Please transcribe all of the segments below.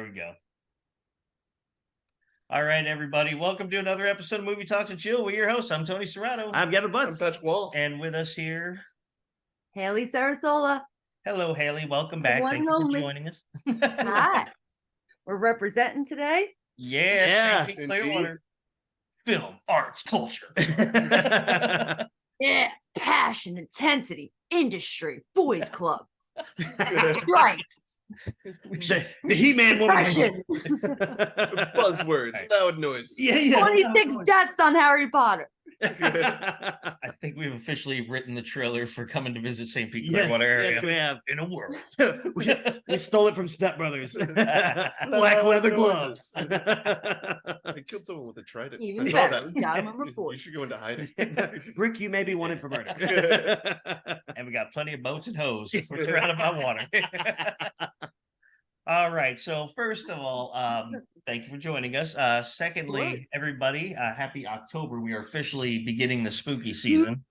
we go. All right, everybody. Welcome to another episode of Movie Talks and Chill. We're your hosts. I'm Tony Serrato. I'm Gavin I'm Butts. Patrick Wall. And with us here, Haley Sarasola. hello, Haley. Welcome back. One Thank you and for only. joining us. Hi. We're representing today. Yes, Yes, St. Pete Clearwater. Film, arts, culture. Yeah. Passion, intensity, industry, boys club, strikes, the He-Man woman. passion. Buzzwords, loud noise. Yeah. 26 deaths on Harry Potter. I think we've officially written the trailer for coming to visit St. Pete Yes, Clearwater area yes, we have. in a world. we stole it from Step Brothers. Black leather gloves. I killed someone with a trident. Even I saw better. that. Got him on report. You should go into hiding. Rick, you may be wanted for murder. And we got plenty of boats and hoes. We're out about water. All right. So first of all, thank you for joining us. Secondly, everybody, happy October. We are officially beginning the spooky season.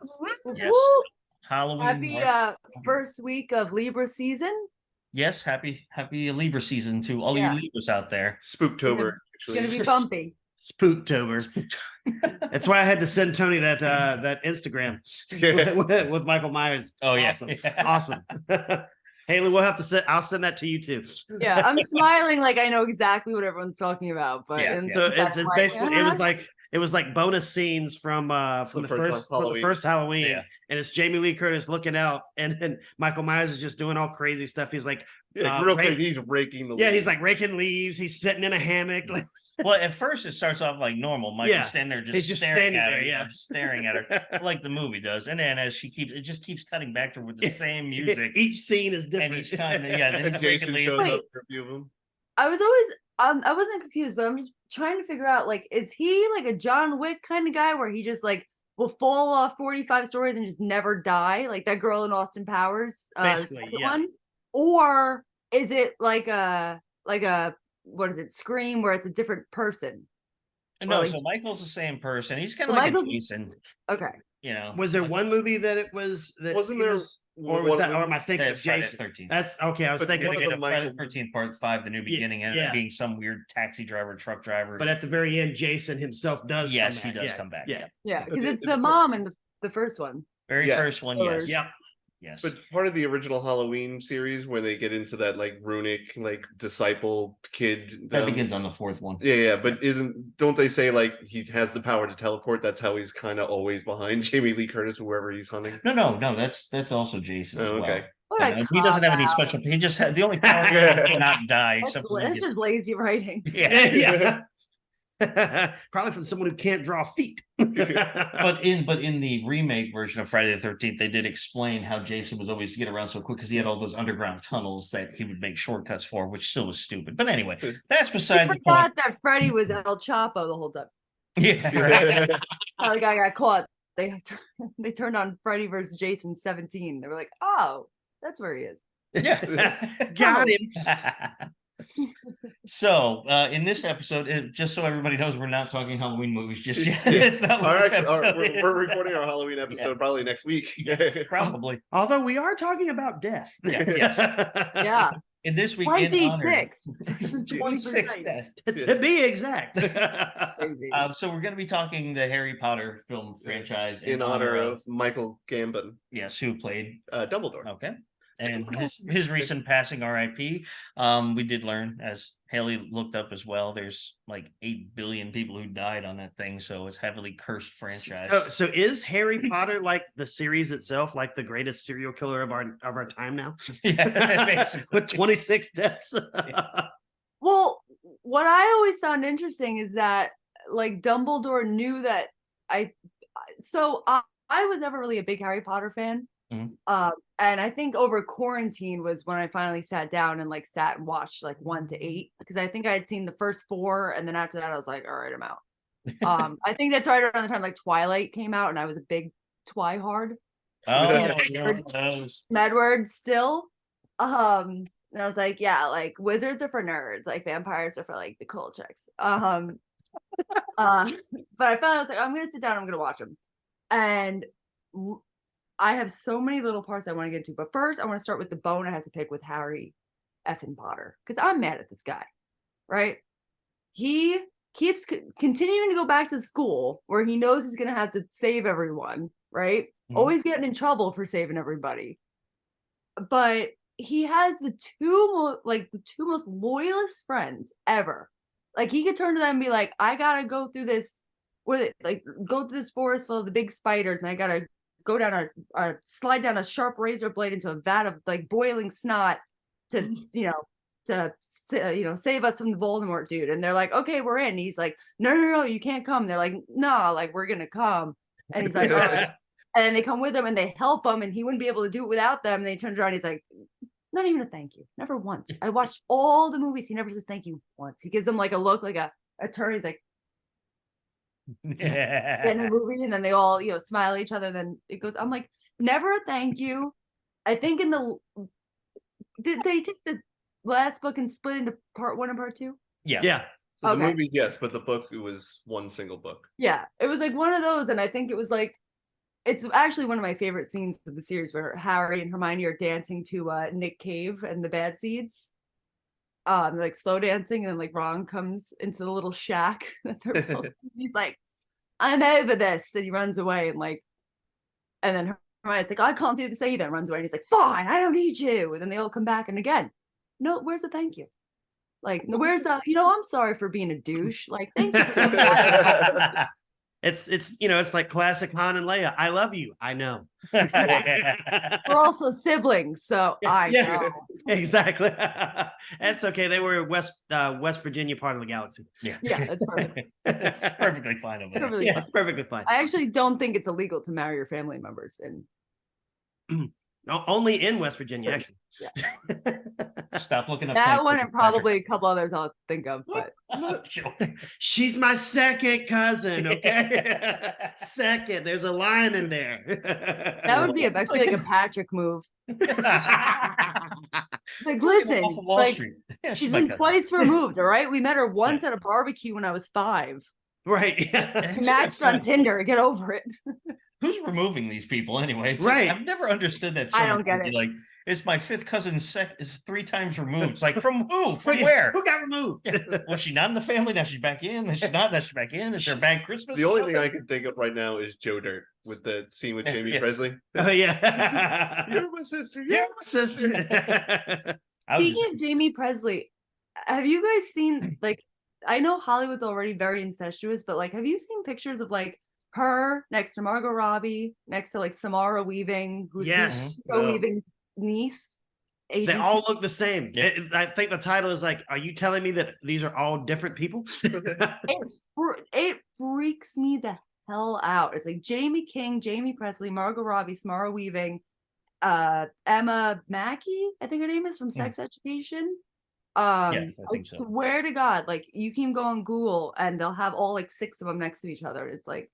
Yes. Woo! Halloween. Happy March. first week of Libra season. Yes, happy Libra season to all Yeah. you Libras out there. Spooktober. It's going to be bumpy. Spooktober. That's why I had to send Tony that Instagram with Michael Myers. Oh, yeah. Awesome. Awesome. Haley, we'll have to send. I'll send that to you too. Yeah, I'm smiling like I know exactly what everyone's talking about. But Yeah, in- yeah. So that's it's why- basically it was like bonus scenes from the first Halloween, Yeah. and it's Jamie Lee Curtis looking out, and then Michael Myers is just doing all crazy stuff. He's like, Yeah, real quick, rake- he's raking the yeah, leaves. he's like raking leaves. He's sitting in a hammock. Like, Well, at first it starts off like normal. Michael's Yeah. standing there He's just staring standing at there, her, yeah. staring at her like the movie does. And then as it just keeps cutting back to her with the same music. Each scene is And different. each time, yeah, then And he's Jason freaking shows leaving. up for a few of them. I was always I wasn't confused, but I'm just trying to figure out, like, is he like a John Wick kind of guy where he just like will fall off 45 stories and just never die, like that girl in Austin Powers, Basically, second yeah. one? Or is it like a what is it, Scream, where it's a different person? No, Well, so Michael's the same person. He's kind So of like Michael's- a Jason, Okay. you know. Was there one movie that it was that Wasn't he there was- or one was of that, them- or am I thinking of Friday Jason? the 13th. That's okay. I was But thinking, one of Thinking them of Friday Michael- the 13th part 5, the new beginning, and yeah. being some weird taxi driver, truck driver. but at the very end, Jason himself does. yes, come he back. does Yeah. come back. Yeah. Yeah. Yeah, But because the- it's the- the mom in the first one. Very Yes. first one, Or- yes. Yep. Yes. But part of the original Halloween series, where they get into that like runic, like disciple kid, that begins on the fourth one. Yeah, but don't they say like he has the power to teleport? That's how he's kind of always behind Jamie Lee Curtis, whoever he's hunting. No, that's also Jason as Oh, well. okay. What a He doesn't have any cop-out. special. He just had the only power is to not die. That's, Except for when he that's gets- just lazy writing. yeah. Yeah. Probably from someone who can't draw feet. But in the remake version of Friday the 13th, they did explain how Jason was always to get around so quick because he had all those underground tunnels that he would make shortcuts for, which still was stupid. But anyway, that's I beside the point. forgot that Freddy was El Chapo the whole time. Yeah, right. How the guy got caught. They turned on Freddy versus Jason 17. They were like, oh, that's where he is. Yeah. Got him. So, in this episode, just so everybody knows, we're not talking Halloween movies just yet. Yeah. It's not what this episode is. We're recording our Halloween episode probably next week. Probably. Although we are talking about death. Yeah, yes. Yeah. In this week, in honor, 26. 26 deaths. To be exact. Crazy. So we're going to be talking the Harry Potter film franchise In honor of Michael Gambon, yes, who played Dumbledore. okay, and his recent passing, R.I.P. We did learn, as Haley looked up as well, there's like 8 billion people who died on that thing, so it's heavily cursed franchise. So is Harry Potter like the series itself, like the greatest serial killer of our time now? Yeah, basically. With 26 deaths. Well, what I always found interesting is that, like, Dumbledore knew that I was never really a big Harry Potter fan. Mhm. And I think over quarantine was when I finally sat down and like sat and watched like 1 to 8, because I think I had seen the first 4, and then after that I was like, all right, I'm out. I think that's right around the time like Twilight came out, and I was a big Twihard. Oh, Yeah. those. Medward still. And I was like, yeah, like wizards are for nerds, like vampires are for like the cool chicks. But I finally was like, I'm gonna sit down, I'm gonna watch them. And I have so many little parts I want to get to. But first I want to start with the bone I have to pick with Harry effing Potter. Because I'm mad at this guy. right? He keeps continuing to go back to the school where he knows he's going to have to save everyone, right? Mhm. Always getting in trouble for saving everybody. But he has the two most loyalist friends ever. Like he could turn to them and be like, I gotta go through this go through this forest full of the big spiders, and I gotta go down slide down a sharp razor blade into a vat of like boiling snot to save us from the Voldemort dude. And they're like, okay, we're in. And he's like, no, you can't come. They're like, no, like we're gonna come. And he's like, all right. And then they come with him and they help him, and he wouldn't be able to do it without them. And they turns around, and he's like, not even a thank you, never once. I watched all the movies. He never says thank you once. He gives them like a look, like a attorney's like in the movie, and then they all smile at each other. Then it goes. I'm like, never a thank you. I think did they take the last book and split into part 1 and part 2? Yeah. So the Okay. movie, yes, but the book, it was one single book. Yeah, it was like one of those, and I think it was like, it's actually one of my favorite scenes of the series where Harry and Hermione are dancing to Nick Cave and the Bad Seeds. Like slow dancing, and then like Ron comes into the little shack that they're both, he's like, I'm over this, and he runs away, and then Hermione's like, I can't do this either, and runs away, and he's like, fine, I don't need you. And then they all come back, and again, no, where's the thank you? Like, where's the, I'm sorry for being a douche. Like, thank you for coming back. It's like classic Han and Leia. I love you. I know. We're also siblings, so I know. Exactly. That's okay. They were West Virginia part of the galaxy. Yeah, Yeah, it's perfect. it's perfectly fine over there. Perfectly Yeah, fine. it's perfectly fine. I actually don't think it's illegal to marry your family members. And Only in West Virginia, actually. Stop looking up that Frank one, and Patrick. probably a couple others I'll think of, but I'm not sure. She's my second cousin. Okay, second. There's a line in there. that would be actually like a Patrick move. Like, It's like listen, Wolf of Wall like, Street. Yeah, she's my been cousin. twice removed, all right? We met her once at a barbecue when I was 5. Right. Yeah. We matched on Tinder. Get over it. Who's removing these people anyway? It's Right. Like, I've never understood that. I don't someone get would be it. Like, it's my 5th cousin. Is 3 times removed. It's like, from who? From Wait, where? Who got removed? Yeah. Was she not in the family? Now she's back in. Then she's not. Now she's back in. Is there a bad Christmas? The or only thing I something? can think of right now is Joe Dirt with the scene with Yeah, Jamie yeah. Presley. Oh yeah. You're my sister. Yeah, You're my sister. I was Speaking just- of Jamie Presley, have you guys seen, like, I know Hollywood's already very incestuous, but like, have you seen pictures of like her next to Margot Robbie, next to like Samara Weaving, who's Yes. Hugo No. Weaving's niece? They agency? all look the same. Yeah. I think the title is like, are you telling me that these are all different people? It freaks me the hell out. It's like Jamie King, Jamie Presley, Margot Robbie, Samara Weaving, Emma Mackey, I think her name is, from Sex Education. Yes, I I think so. swear to God, like you can go on Google and they'll have all like 6 of them next to each other. It's like,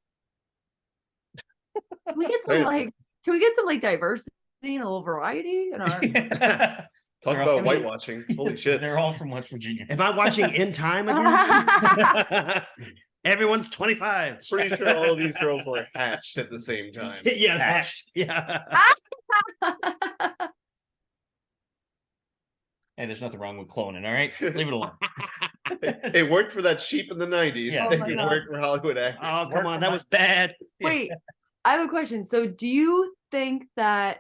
can we get some like diversity and a little variety in our Talk They're about all- whitewashing. Holy shit. They're all from West Virginia. Am I watching In Time again? Everyone's 25. Pretty sure all of these girls were hatched at the same time. Yeah, Hatched. yeah. Hey, there's nothing wrong with cloning. All right, leave it alone. It worked for that sheep in the 90s. Yeah. Oh my It God. worked for Hollywood actors. Oh, Work come on. for That my- was bad. Wait, I have a question. So do you think that,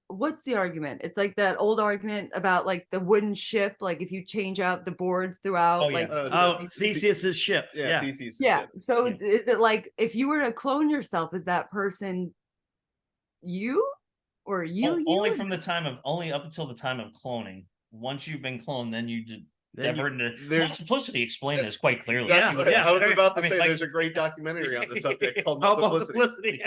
what's the argument? It's like that old argument about like the wooden ship, like if you change out the boards throughout, Oh, yeah. like Oh, Theseus's ship. Yeah, Yeah. DC's yeah. shit. So Yeah. is it like, if you were to clone yourself, is that person you? Or you? Only you? from the time of up until the time of cloning. Once you've been cloned, then you did. Then you- Divert into there's- Multiplicity explained this quite clearly. Yeah, That's what I was very- about to I mean, say. like- There's a great documentary on the subject called Oh, Multiplicity. Multiplicity.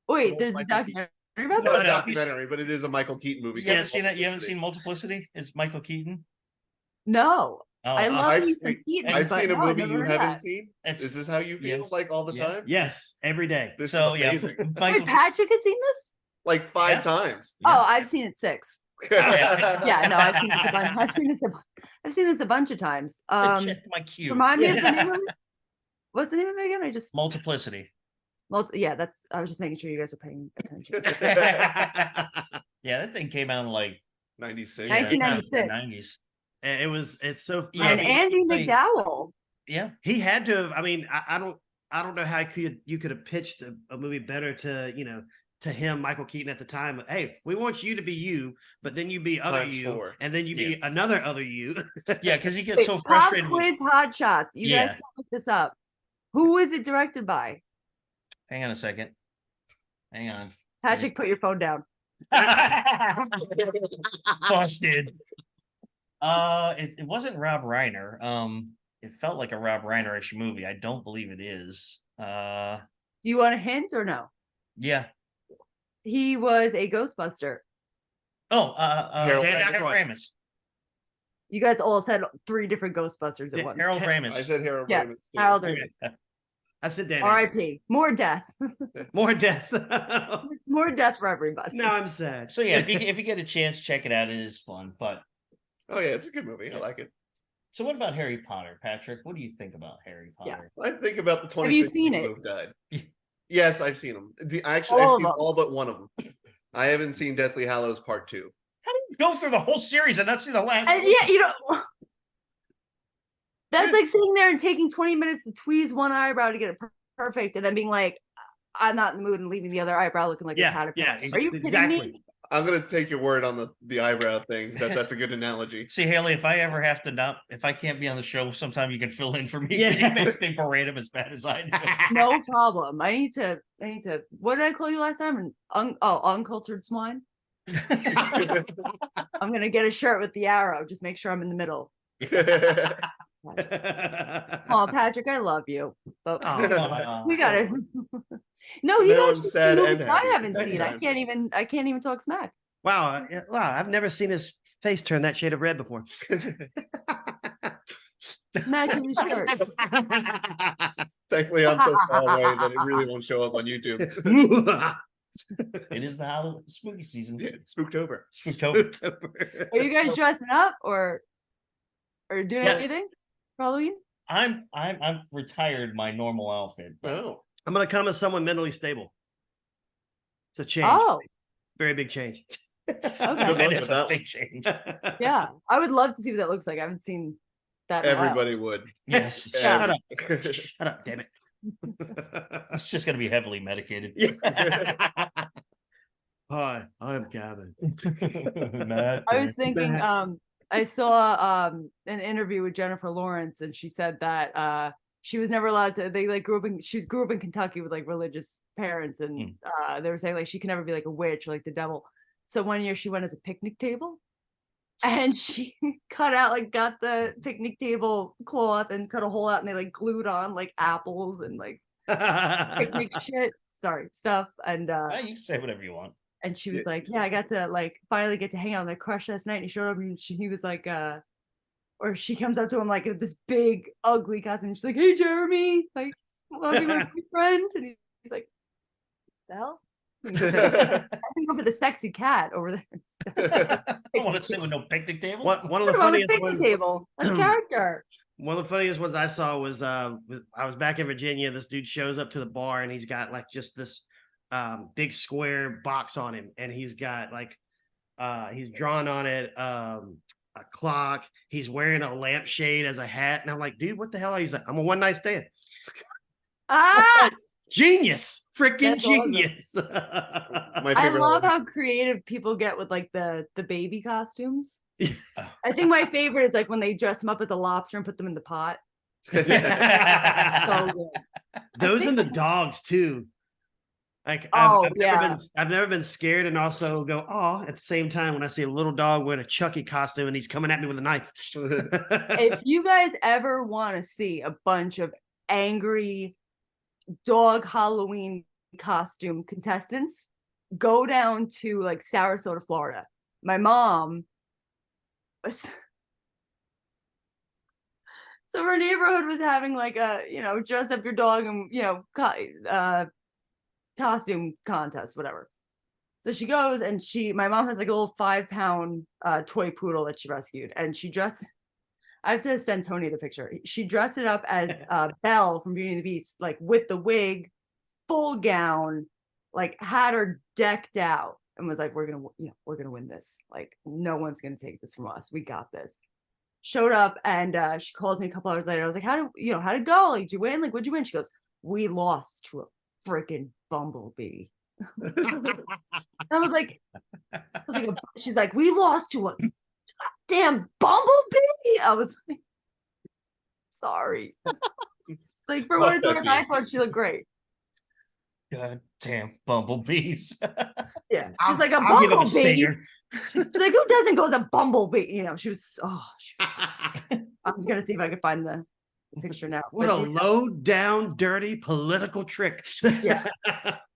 Wait, Oh, there's a Michael documentary about It's not a that? No, documentary, but it is a Michael Keaton movie. You haven't called seen that? You haven't Multiplicity. seen Multiplicity? It's Michael Keaton. No. Oh, I love I've me seen- some Keaton, I've but seen a no, I've movie never you heard haven't that. seen. It's Is this how you feel yes. like all the Yeah. time? Yes, every day. This so is yeah. amazing. Michael, Wait, Patrick has seen this? Like 5 Yeah. times. Yeah. Oh, I've seen it 6. Yeah, no, I've seen this a bunch. I've seen this a bunch of times. check my cue. Remind me of the Yeah. name of it. What's the name of it again? I just Multiplicity. yeah, that's, I was just making sure you guys are paying attention. Yeah, that thing came out in like 96. Nineteen- yeah, 1996. the 90s. And it's so Yeah, and but Andy like- McDowell. Yeah. he had to have. I mean, I don't know how you could have pitched a movie better to to him, Michael Keaton at the time. Hey, we want you to be you, but then you be other Times you, 4. and then you be another other you. Yeah, because he gets Wait, so Pop frustrated. with- Quiz Hot Shots. You guys Yeah. can look this up. Who was it directed by? Hang on a second. Hang on. Patrick, put your phone down. Busted. It wasn't Rob Reiner. It felt like a Rob Reiner-ish movie. I don't believe it is. Do you want a hint or no? Yeah. He was a Ghostbuster. Oh, Harold Harold Ramis. Ramis. You guys all said 3 different Ghostbusters at Yeah, once. Harold Te- Ramis. I said Harold Yes, Ramis, too. Harold Ramis. I said, Danny, R.I.P. More death. more death. More death for everybody. Now I'm sad. So yeah, if you get a chance, check it out. It is fun. But Oh yeah, it's a good movie. I like it. so what about Harry Potter, Patrick? What do you think about Harry Yeah. Potter? I think about the 26 Have you seen people it? who died. Yeah. Yes, I've seen them. Actually, All I've of seen them. all but one of them. I haven't seen Deathly Hallows Part 2. How do you go through the whole series and not see the last? And one? yeah, you know, that's like sitting there and taking 20 minutes to tweeze one eyebrow to get it perfect, and then being like, "I'm not in the mood," and leaving the other eyebrow looking like a caterpillar. Are you kidding exactly. me? I'm gonna take your word on the eyebrow thing. That's a good analogy. See, Haley, if I ever have to not, if I can't be on the show, sometime you can fill in for me. Yeah. You makes me parade him as bad as I do. No problem. I need to. What did I call you last time? Uncultured swine. I'm gonna get a shirt with the arrow. Just make sure I'm in the middle. Oh, Patrick, I love you, but Aw. we got it. No, you Now don't. I'm sad and I happy at haven't the same seen. I time. can't even talk smack. Wow, I've never seen his face turn that shade of red before. Matches his shirt. Thankfully, I'm so far away that it really won't show up on YouTube. It is the Halloween spooky season. Yeah, Spooktober. Spooktober. Are you guys dressing up or doing Yes. anything for Halloween? I've retired my normal outfit. but- Oh, I'm gonna come as someone mentally stable. It's a change. Oh, Very big change. Good That luck is with a that big change. yeah. I would love to see what that looks like. I haven't seen that. in a while. everybody would. Yes. Shut up. Every- Shut up, damn it. It's just gonna be heavily medicated. Hi, I'm Gavin. Matt, I was thinking, Matt. I saw an interview with Jennifer Lawrence, and she said that she was never allowed to. They like grew up in Kentucky with like religious parents, and they were saying like she can never be like a witch or like the devil. So one year she went as a picnic table, and she got the picnic table cloth and cut a hole out, and they like glued on like apples and like picnic stuff, and you can say whatever you want. and she was like, "Yeah, I got to like finally get to hang out with my crush last night." And he showed up, and he was like, or she comes up to him like with this big ugly costume. And she's like, "Hey, Jeremy, like, want to be my friend?" And he's like, "The hell?" I think go for the sexy cat over there. I don't want to sit with no picnic table. One of Put the him on the funniest picnic ones. table. That's character. One of the funniest ones I saw was I was back in Virginia. This dude shows up to the bar and he's got like just this big square box on him, and he's got like he's drawn on it a clock. He's wearing a lampshade as a hat, and I'm like, dude, what the hell? He's like, I'm a one night stand. Ah, Genius, freaking That's awesome. genius. My I favorite love one. how creative people get with like the baby costumes. Yeah. I think my favorite is like when they dress them up as a lobster and put them in the pot. So good. Those and the dogs too. Like Oh, I've never been scared and also go oh at the same time when I see a little dog wearing a Chucky costume and he's coming at me with a knife. If you guys ever want to see a bunch of angry dog Halloween costume contestants, go down to like Sarasota, Florida. My mom was so her neighborhood was having like a dress up your dog and costume contest, whatever. So she goes and my mom has like a little 5-pound toy poodle that she rescued, and she dressed. I have to send Tony the picture. She dressed it up as Belle from Beauty and the Beast, like with the wig, full gown, like had her decked out, and was like, "We're gonna win this. Like, no one's gonna take this from us. We got this." showed up and she calls me a couple hours later. I was like, how'd it go? Like, did you win? Like, what'd you win? She goes, we lost to a freaking bumblebee. I was like, she's like, we lost to a damn bumblebee. I was like, sorry. It's like, for what it's worth, I thought she looked great. God damn bumblebees. Yeah, she's like a I'll give him a bumblebee. stinger. She's like, who doesn't go as a bumblebee? You know, she was. I'm gonna see if I can find the picture now. What But a low down, dirty political trick. Yeah.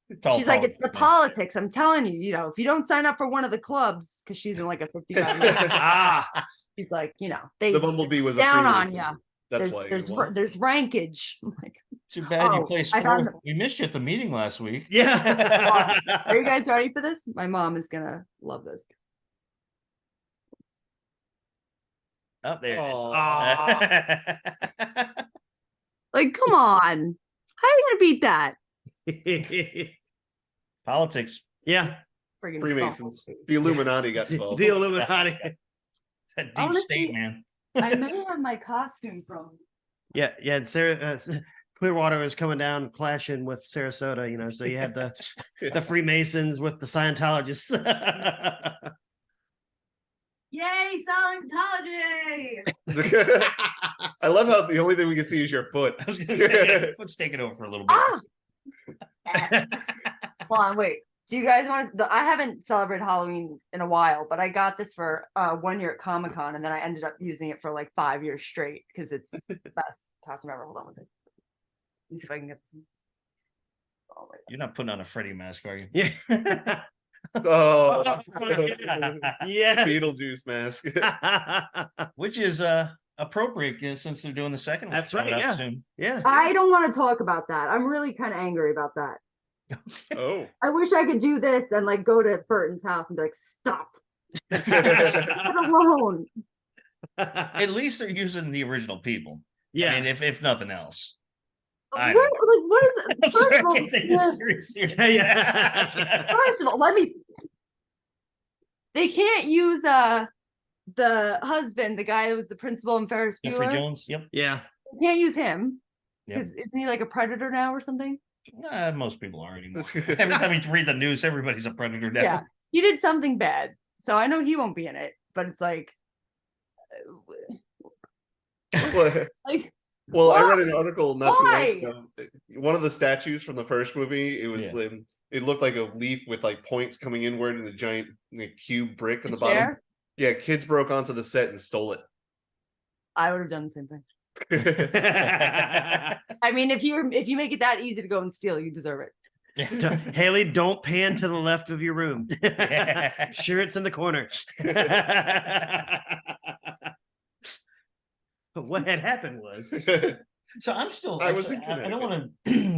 It's all she's like, it's the politics, politics. I'm telling you, you know, if you don't sign up for one of the clubs, because she's in like a 55. She's like, you know, they The bumblebee was down a on Freemason. you. That's why. There's rankage. I'm like, Too bad you Oh, placed I found fourth. We missed you at the meeting last week. Yeah. are you guys ready for this? My mom is gonna love this. Oh, there it is. Aw. Like, come on, how are you gonna beat that? Politics. Yeah. Friggin' Freemasons. bumblebee. The Illuminati got 12. The Illuminati. That deep Honestly, state, man. I may have my costume from. Yeah. Yeah. And Sarah, Clearwater is coming down clashing with Sarasota, you know, so you had the Freemasons with the Scientologists. Yay, Scientology! I love how the only thing we can see is your foot. I was gonna say, let's take it over for a little bit. Ah! Hold on, wait. Do you guys want to? I haven't celebrated Halloween in a while, but I got this for 1 year at Comic-Con, and then I ended up using it for like 5 years straight because it's the best costume ever. Hold on one second. Let me see if I can get. Oh, wait. You're not putting on a Freddy mask, are you? Yeah. Oh, Yes. Beetlejuice mask. Which is appropriate since they're doing the second one. That's right, coming up yeah. soon. Yeah. I don't want to talk about that. I'm really kind of angry about that. Oh. I wish I could do this and like go to Burton's house and be like, stop, let alone. At least they're using the original people. Yeah. I mean, if nothing else. What, I like, what is it? I'm First sorry, of I all, can't take yeah. this seriously. Yeah. First of all, they can't use the husband, the guy that was the principal in Ferris Jeffrey Bueller. Jones. Yep. Yeah. They can't use him Yep. because isn't he like a predator now or something? Most people are anymore. Every time you read the news, everybody's a predator now. Yeah, he did something bad, so I know he won't be in it. But it's like, like Well, I Why? read an article not too long Why? ago. One of the statues from the first movie, it was Yeah. it looked like a leaf with like points coming inward and a giant cube brick on the bottom. Chair? Yeah, kids broke onto the set and stole it. I would have done the same thing. I mean, if you make it that easy to go and steal, you deserve it. Haley, don't pan to the left of your room. Sure, it's in the corner. But what had happened was So I'm still. I was actually, in I don't want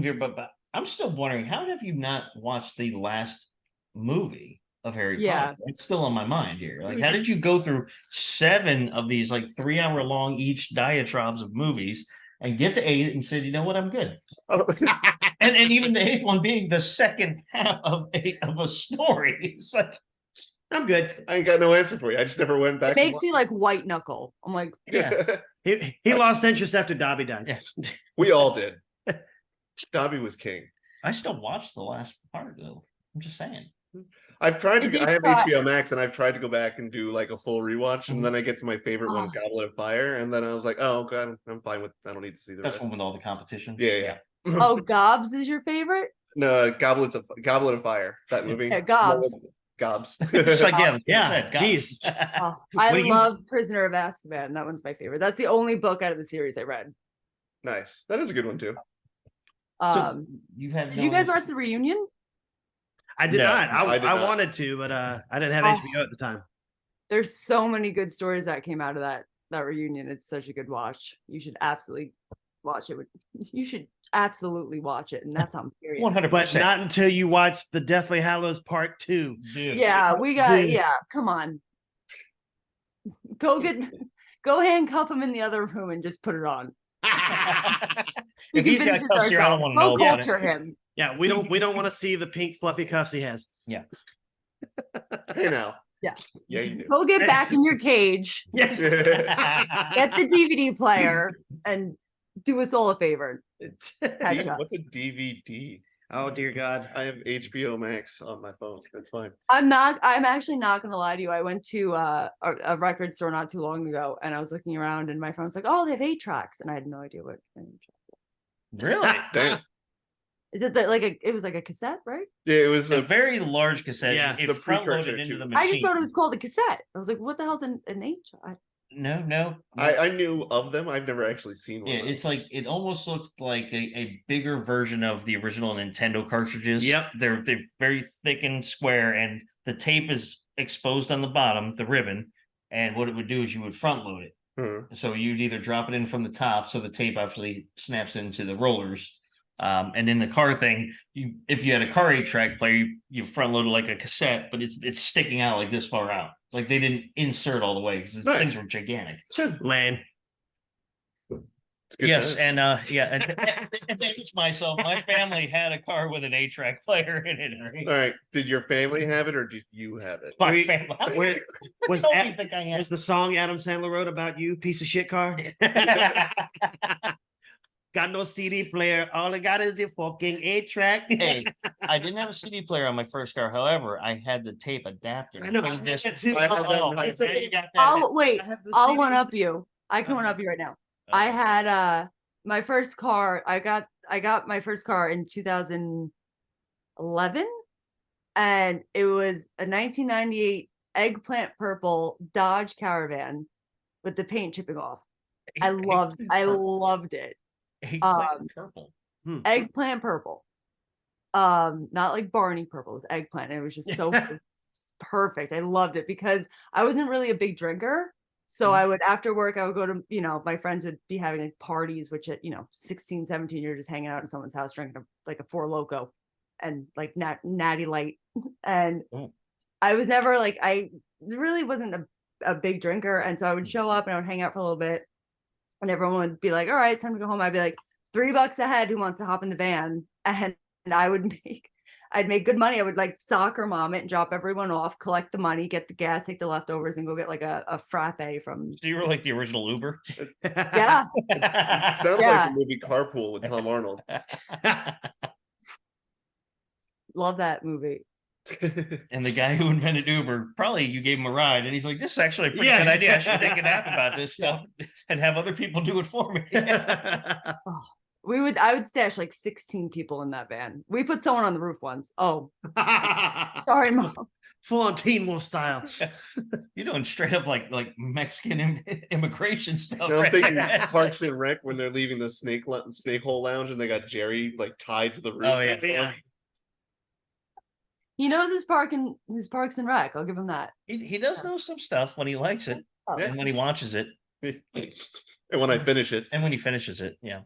to, but I'm still wondering, how have you not watched the last movie of Harry Yeah. Potter? It's still on my mind here. Like, how did you go through 7 of these like 3-hour long each diatribes of movies and get to 8 and said, you know what, I'm good. And even the 8th one being the second half of a story. It's like, I'm good. I ain't got no answer for you. I just never went back. It makes me like white knuckle. I'm like, yeah. He lost interest after Dobby died. Yeah. We all did. Dobby was king. I still watch the last part though. I'm just saying. I've tried Did to. you I have try- HBO Max, and I've tried to go back and do like a full rewatch, and then I get to my favorite one, Oh. Goblet of Fire, and then I was like, oh, okay, I'm fine with. I don't need to see the That's rest. one with all the competition. Yeah. oh, Gobs is your favorite? No, Goblet of Fire. That movie. Yeah, Gobs. Gobs. It's like, yeah, Yeah, that's it, jeez. guys. Oh, What I do you- love Prisoner of Azkaban. That one's my favorite. That's the only book out of the series I read. Nice. That is a good one too. So you have Did you guys watch the reunion? I did No, not. I did I not. wanted to, but I didn't have Oh. HBO at the time. There's so many good stories that came out of that reunion. It's such a good watch. You should absolutely watch it. You should absolutely watch it, and that's on period. 100%. But not until you watch the Deathly Hallows Part 2. Dude. Yeah, we got. Dude. Yeah, come on. Go handcuff him in the other room and just put it on. We If can he's got finish this cuffs here, I don't ourselves. want to know Go about it. culture him. Yeah, we don't want to see the pink fluffy cuffs he has. Hey now, Yeah. Yeah, you do. Go get back in your cage, Yeah. get the DVD player, and do us all a favor. Catch up. What's a DVD? Oh dear God. I have HBO Max on my phone. That's fine. I'm actually not gonna lie to you. I went to a record store not too long ago and I was looking around and my friend was like, "Oh, they have 8 tracks," and I had no idea what an 8 track. Really? Damn. Is it that like it was like a cassette, right? Yeah, it was A a very large cassette. Yeah, it the front precursor loaded into to- the I machine. just thought it was called a cassette. I was like, "What the hell's an 8 track?" No. I knew of them. I've never actually seen one. Yeah, it's like it almost looked like a bigger version of the original Nintendo cartridges. Yep. They're very thick and square, and the tape is exposed on the bottom, the ribbon. And what it would do is you would front load it. Hmm. So you'd either drop it in from the top, so the tape actually snaps into the rollers. And in the car thing, if you had a car 8-track player, you front loaded like a cassette, but it's sticking out like this far out. Like they didn't insert all the way because these Nice. things were gigantic. Lame. It's good Yes, time. and and it's myself. My family had a car with an 8-track player in it. Right? All right. Did your family have it or did you have it? My We- family. Where- was Don't Ad- you think I am? was the song Adam Sandler wrote about you, piece of shit car? Got no CD player. All I got is the fucking 8-track. Hey, I didn't have a CD player on my first car. However, I had the tape adapter. I know. From this- I had too. I had that in Oh, high yeah, school. you got that. I'll wait. I have the I'll CD. one up you. I can one up you right now. I had my first car. I got my first car in 2011, and it was a 1998 eggplant purple Dodge Caravan with the paint chipping off. I loved it. Eggplant purple. Eggplant purple. Not like Barney purple, it was eggplant. And it was just so perfect. I loved it because I wasn't really a big drinker. So I would, after work, I would go to, my friends would be having like parties, which at, 16, 17, you're just hanging out in someone's house drinking like a Four Loko and like Natty Light. And Oh. I was never like, I really wasn't a big drinker. And so I would show up and I would hang out for a little bit and everyone would be like, all right, time to go home. I'd be like, $3 a head, who wants to hop in the van? And I'd make good money. I would like soccer mom it and drop everyone off, collect the money, get the gas, take the leftovers, and go get like a frappe from. So you were like the original Uber. Yeah, Sounds Yeah. like the movie Carpool with Tom Arnold. love that movie. And the guy who invented Uber, probably you gave him a ride, and he's like, "This is actually a pretty Yeah. good idea. I should take a nap about this stuff and have other people do it for me." I would stash like 16 people in that van. We put someone on the roof once. Oh, sorry, mom. Full on Teen Wolf style. You're doing straight up like Mexican immigration stuff. Now I'm right thinking there. Parks and Rec when they're leaving the snake hole lounge and they got Jerry like tied to the roof. Oh, yeah. Yeah. He knows his Parks and Rec. I'll give him that. He does know some stuff when he likes it Oh. and when he watches it And when I finish it, and when he finishes it. Yeah.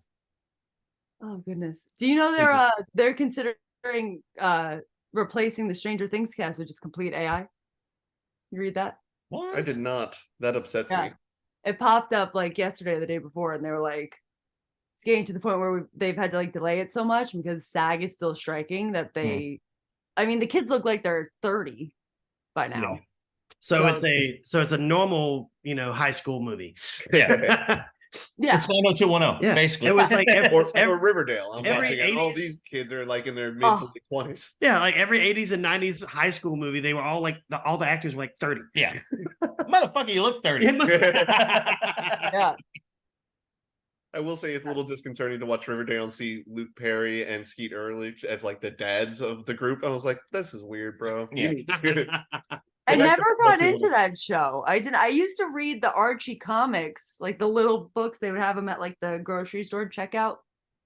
Oh goodness. Do you know they're considering replacing the Stranger Things cast with just complete AI? You read that? What? I did not. That upsets Yeah. me. It popped up like yesterday or the day before, and they were like, it's getting to the point where they've had to like delay it so much because SAG is still striking that they. I mean, the kids look like they're 30 by now. So So- it's a normal, high school movie. Yeah. Yeah. It's 90210, Yeah. basically. It was like Or Riverdale. I'm every watching it. All 80s these kids are like in their mid Oh. to late 20s. yeah, like every 80s and 90s high school movie, they were all like all the actors were like 30. Yeah. Motherfucker, you look 30. Yeah. I will say it's a little disconcerting to watch Riverdale and see Luke Perry and Skeet Ulrich as like the dads of the group. I was like, this is weird, bro. Yeah. I And I never think got that's a into little- that show. I used to read the Archie comics, like the little books. They would have them at like the grocery store checkout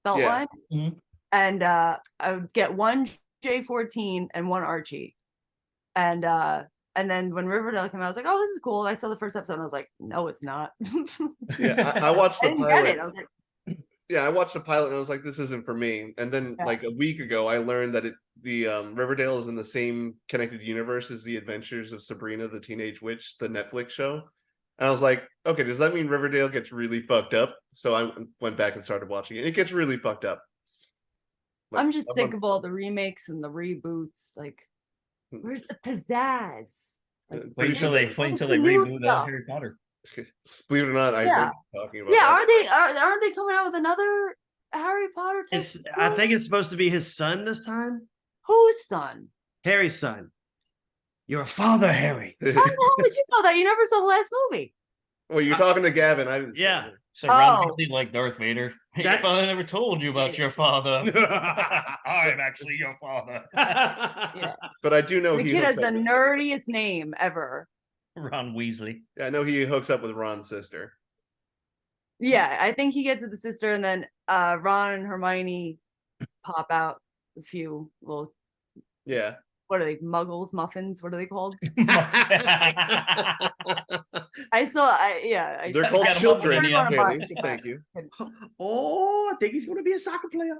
belt Yeah. line. Mhm. And I would get one J14 and one Archie. And then when Riverdale came out, I was like, oh, this is cool. I saw the first episode and I was like, no, it's not. Yeah, I watched I the didn't get it. pilot. I was like, Yeah, I watched the pilot and I was like, this isn't for me. And then Yeah. like a week ago, I learned that the Riverdale is in the same connected universe as The Adventures of Sabrina the Teenage Witch, the Netflix show. And I was like, okay, does that mean Riverdale gets really fucked up? So I went back and started watching it. It gets really fucked up. Like, I'm just I'm sick on- of all the remakes and the reboots. Like, where's the pizzazz? Wait until they What's the new reboot stuff? Harry Potter. Believe it or not, I Yeah. heard you talking about Yeah, that. aren't they coming out with another Harry Potter? type I book? think it's supposed to be his son this time. Whose son? Harry's son. You're a father, Harry. How the hell did you know that? You never saw the last movie. Well, you're talking to Gavin. I didn't. say Yeah. it. So Ron Oh. Weasley like Darth Vader. Your That- father never told you about your father. I'm actually your father. But I do know The he kid has hooks the up with- nerdiest name ever. Ron Weasley. Yeah, I know he hooks up with Ron's sister. Yeah, I think he gets with the sister, and then Ron and Hermione pop out a few little. Yeah. What are they? Muggles, muffins? What are they called? I I They're called got 'em children. up in the other Penny. box. Thank you. Oh, I think he's going to be a soccer player.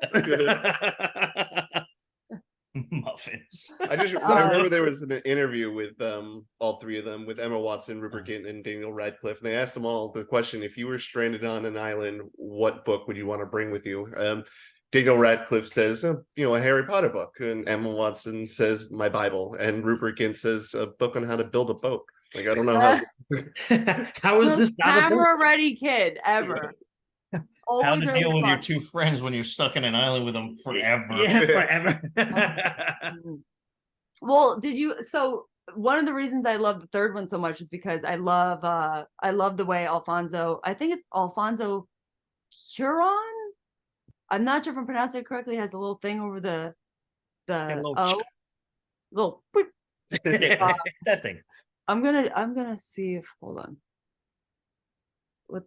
Muffins. I remember there was an interview with all three of them, with Emma Watson, Rupert Oh. Grint, and Daniel Radcliffe. And they asked them all the question: if you were stranded on an island, what book would you want to bring with you? Daniel Radcliffe says, a Harry Potter book, and Emma Watson says, my Bible, and Rupert Grint says, a book on how to build a boat. Like, I don't know how. How is this not a book? camera ready kid ever. How Always to early deal with your response. two friends when you're stuck in an island with them forever. Yeah, forever. Mhm. Well, so one of the reasons I love the third one so much is because I love the way Alfonso, I think it's Alfonso Cuarón. I'm not sure if I'm pronouncing it correctly, has a little thing over the little O. Little quick. That thing. I'm gonna see if, hold on. What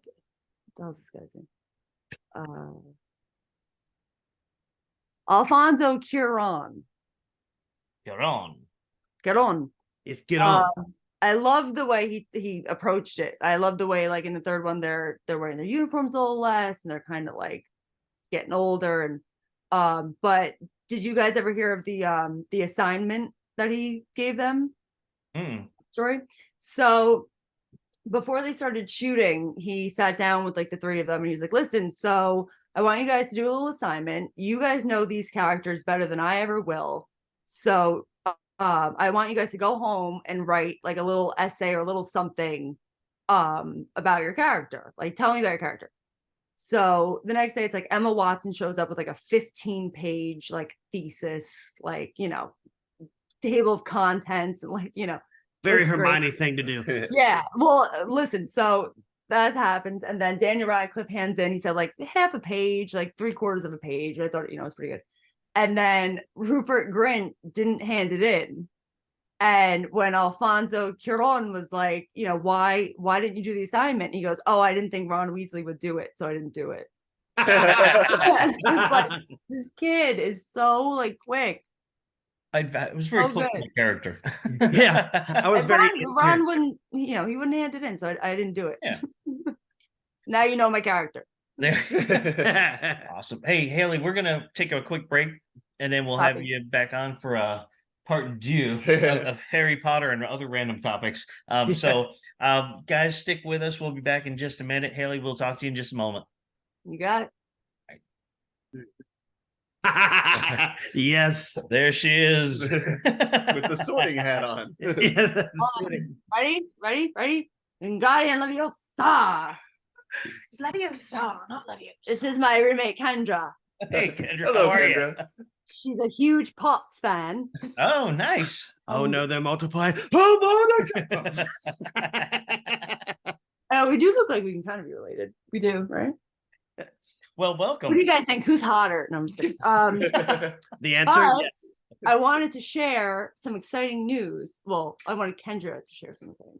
the hell's this guy's name? Alfonso Cuarón. You're on. Cuarón. It's get on. I love the way he approached it. I love the way, like in the third one, they're wearing their uniforms a little less, and they're kind of like getting older. And but did you guys ever hear of the assignment that he gave them? Mm. Story. So before they started shooting, he sat down with like the three of them, and he was like, "Listen, so I want you guys to do a little assignment. You guys know these characters better than I ever will, so." I want you guys to go home and write like a little essay or a little something about your character. Like, tell me about your character. So the next day, it's like Emma Watson shows up with like a 15-page like thesis, like, table of contents, and like, Very looks great. Hermione thing to do. Yeah. Well, listen, so that happens. And then Daniel Radcliffe hands in, he said like half a page, like 3/4 of a page. I thought, it was pretty good. And then Rupert Grint didn't hand it in. And when Alfonso Cuarón was like, why didn't you do the assignment? And he goes, oh, I didn't think Ron Weasley would do it, so I didn't do it. It's like, this kid is so like quick. It was very So close to good. the character. Yeah, I was And very. Ron wouldn't, he wouldn't hand it in, so I didn't do it. Yeah. Now you know my character. There. Awesome. Hey, Haley, we're gonna take a quick break, and then we'll have Copy. you back on for part 2 of Harry Potter and other random topics. So, guys, stick with us. We'll be back in just a minute. Haley, we'll talk to you in just a moment. You got it. Yes. There she is. With the sorting hat on. Yeah, the Oh. sorting. Ready? Wingardium Leviosa. It's Leviosa, not Leviosa. This is my roommate Kendra. Hey, Kendra, Hello, how are you? Kendra. She's a huge Pots fan. Oh, nice. Oh no, they're multiplying. Oh my God. We do look like we can kind of be related. We do, right? Well, What welcome. do you guys think? Who's hotter? No, I'm just kidding. The answer, But- yes. I wanted to share some exciting news. Well, I wanted Kendra to share some exciting.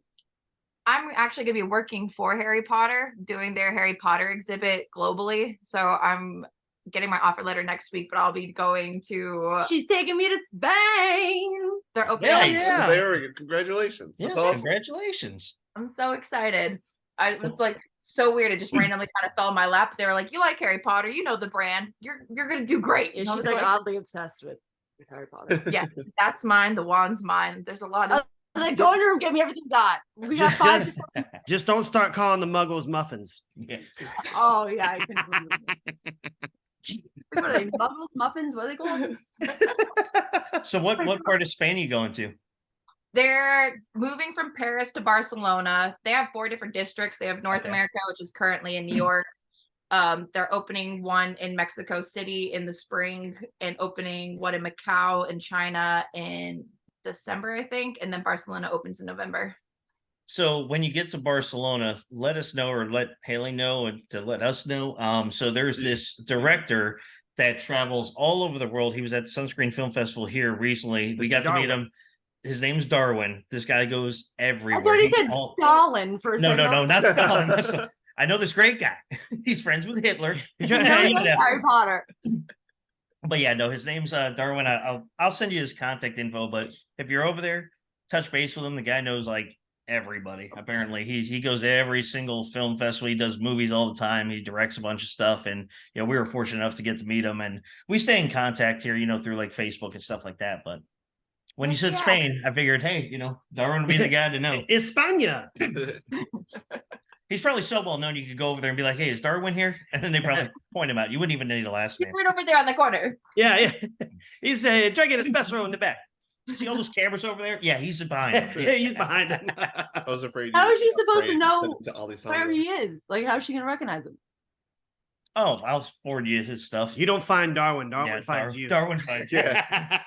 I'm actually going to be working for Harry Potter, doing their Harry Potter exhibit globally. So I'm getting my offer letter next week, but I'll be going to She's taking me to Spain. their opening. Yeah, yeah. There we go. Congratulations. Yes, That's awesome. congratulations. I'm so excited. I was like so weird. It just randomly kind of fell in my lap. They were like, "You like Harry Potter? You know the brand. You're gonna do great." Yeah, And I she's was like oddly obsessed with Harry Potter. Yeah. "That's mine. The wand's mine." There's a lot of I was like, go in your room, get me everything you got. We got 5 to 7. Just don't start calling the Muggles muffins. Yes. Oh yeah, I couldn't remember. What are they? Muggles, muffins? What are they called? So, what part of Spain are you going to? They're moving from Paris to Barcelona. They have 4 different districts. They have North Okay. America, which is currently in New York. They're opening one in Mexico City in the spring and opening one in Macau and China in December, I think. And then Barcelona opens in November. So when you get to Barcelona, let us know or let Haley know and to let us know. So there's this director that travels all over the world. He was at the Sunscreen Film Festival here recently. We Mr. got to meet Darwin. him. His name's Darwin. This guy goes I everywhere. thought he He's said all- Stalin for a No, second. no, not Stalin. Not Stalin. I know this great guy. He's friends with Hitler. He knows Harry Potter. But yeah, no, his name's Darwin. I'll send you his contact info. But if you're over there, touch base with him. The guy knows like everybody. Apparently, he goes to every single film festival. He does movies all the time. He directs a bunch of stuff, and you know we were fortunate enough to get to meet him, and we stay in contact here, you know, through like Facebook and stuff like that. But when you said Yeah. Spain, I figured, hey, you know, Darwin would be the guy to know. España. He's probably so well known you could go over there and be like, hey, is Darwin here? And then they probably point him out. You wouldn't even need a last He's name. right over there on the corner. Yeah, yeah. He's drinking espresso in the back. See all those cameras over there? Yeah, he's behind him. Yeah, he's behind him. I was afraid. How you is she were supposed to afraid know send it to Alessandro. Where he is. Like, how's she gonna recognize him? Oh, I'll forward you his stuff. You don't find Darwin. Darwin Yeah, finds you. Darwin finds you. Yeah.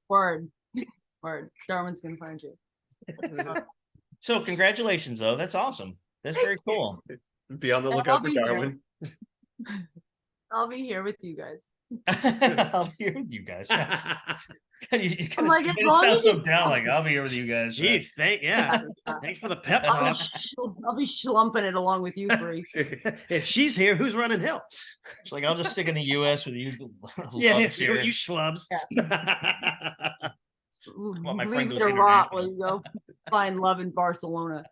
Word. Word. Darwin's gonna find you. So congratulations, though. That's awesome. That's very cool. Be on the I'll lookout for be here. Darwin. I'll be here with you guys. I'll be here with you guys. You kinda like, made as it long sound as so you- down, like I'll be here with you guys. Gee, thanks for the pep I'll talk. be schlumping it along with you three. If she's here, who's running hell? It's like I'll just stick in the U.S. with you. Yeah, lunks you, here. you schlubs. Well, my friend Leave goes it to rot while international. you go find love in Barcelona.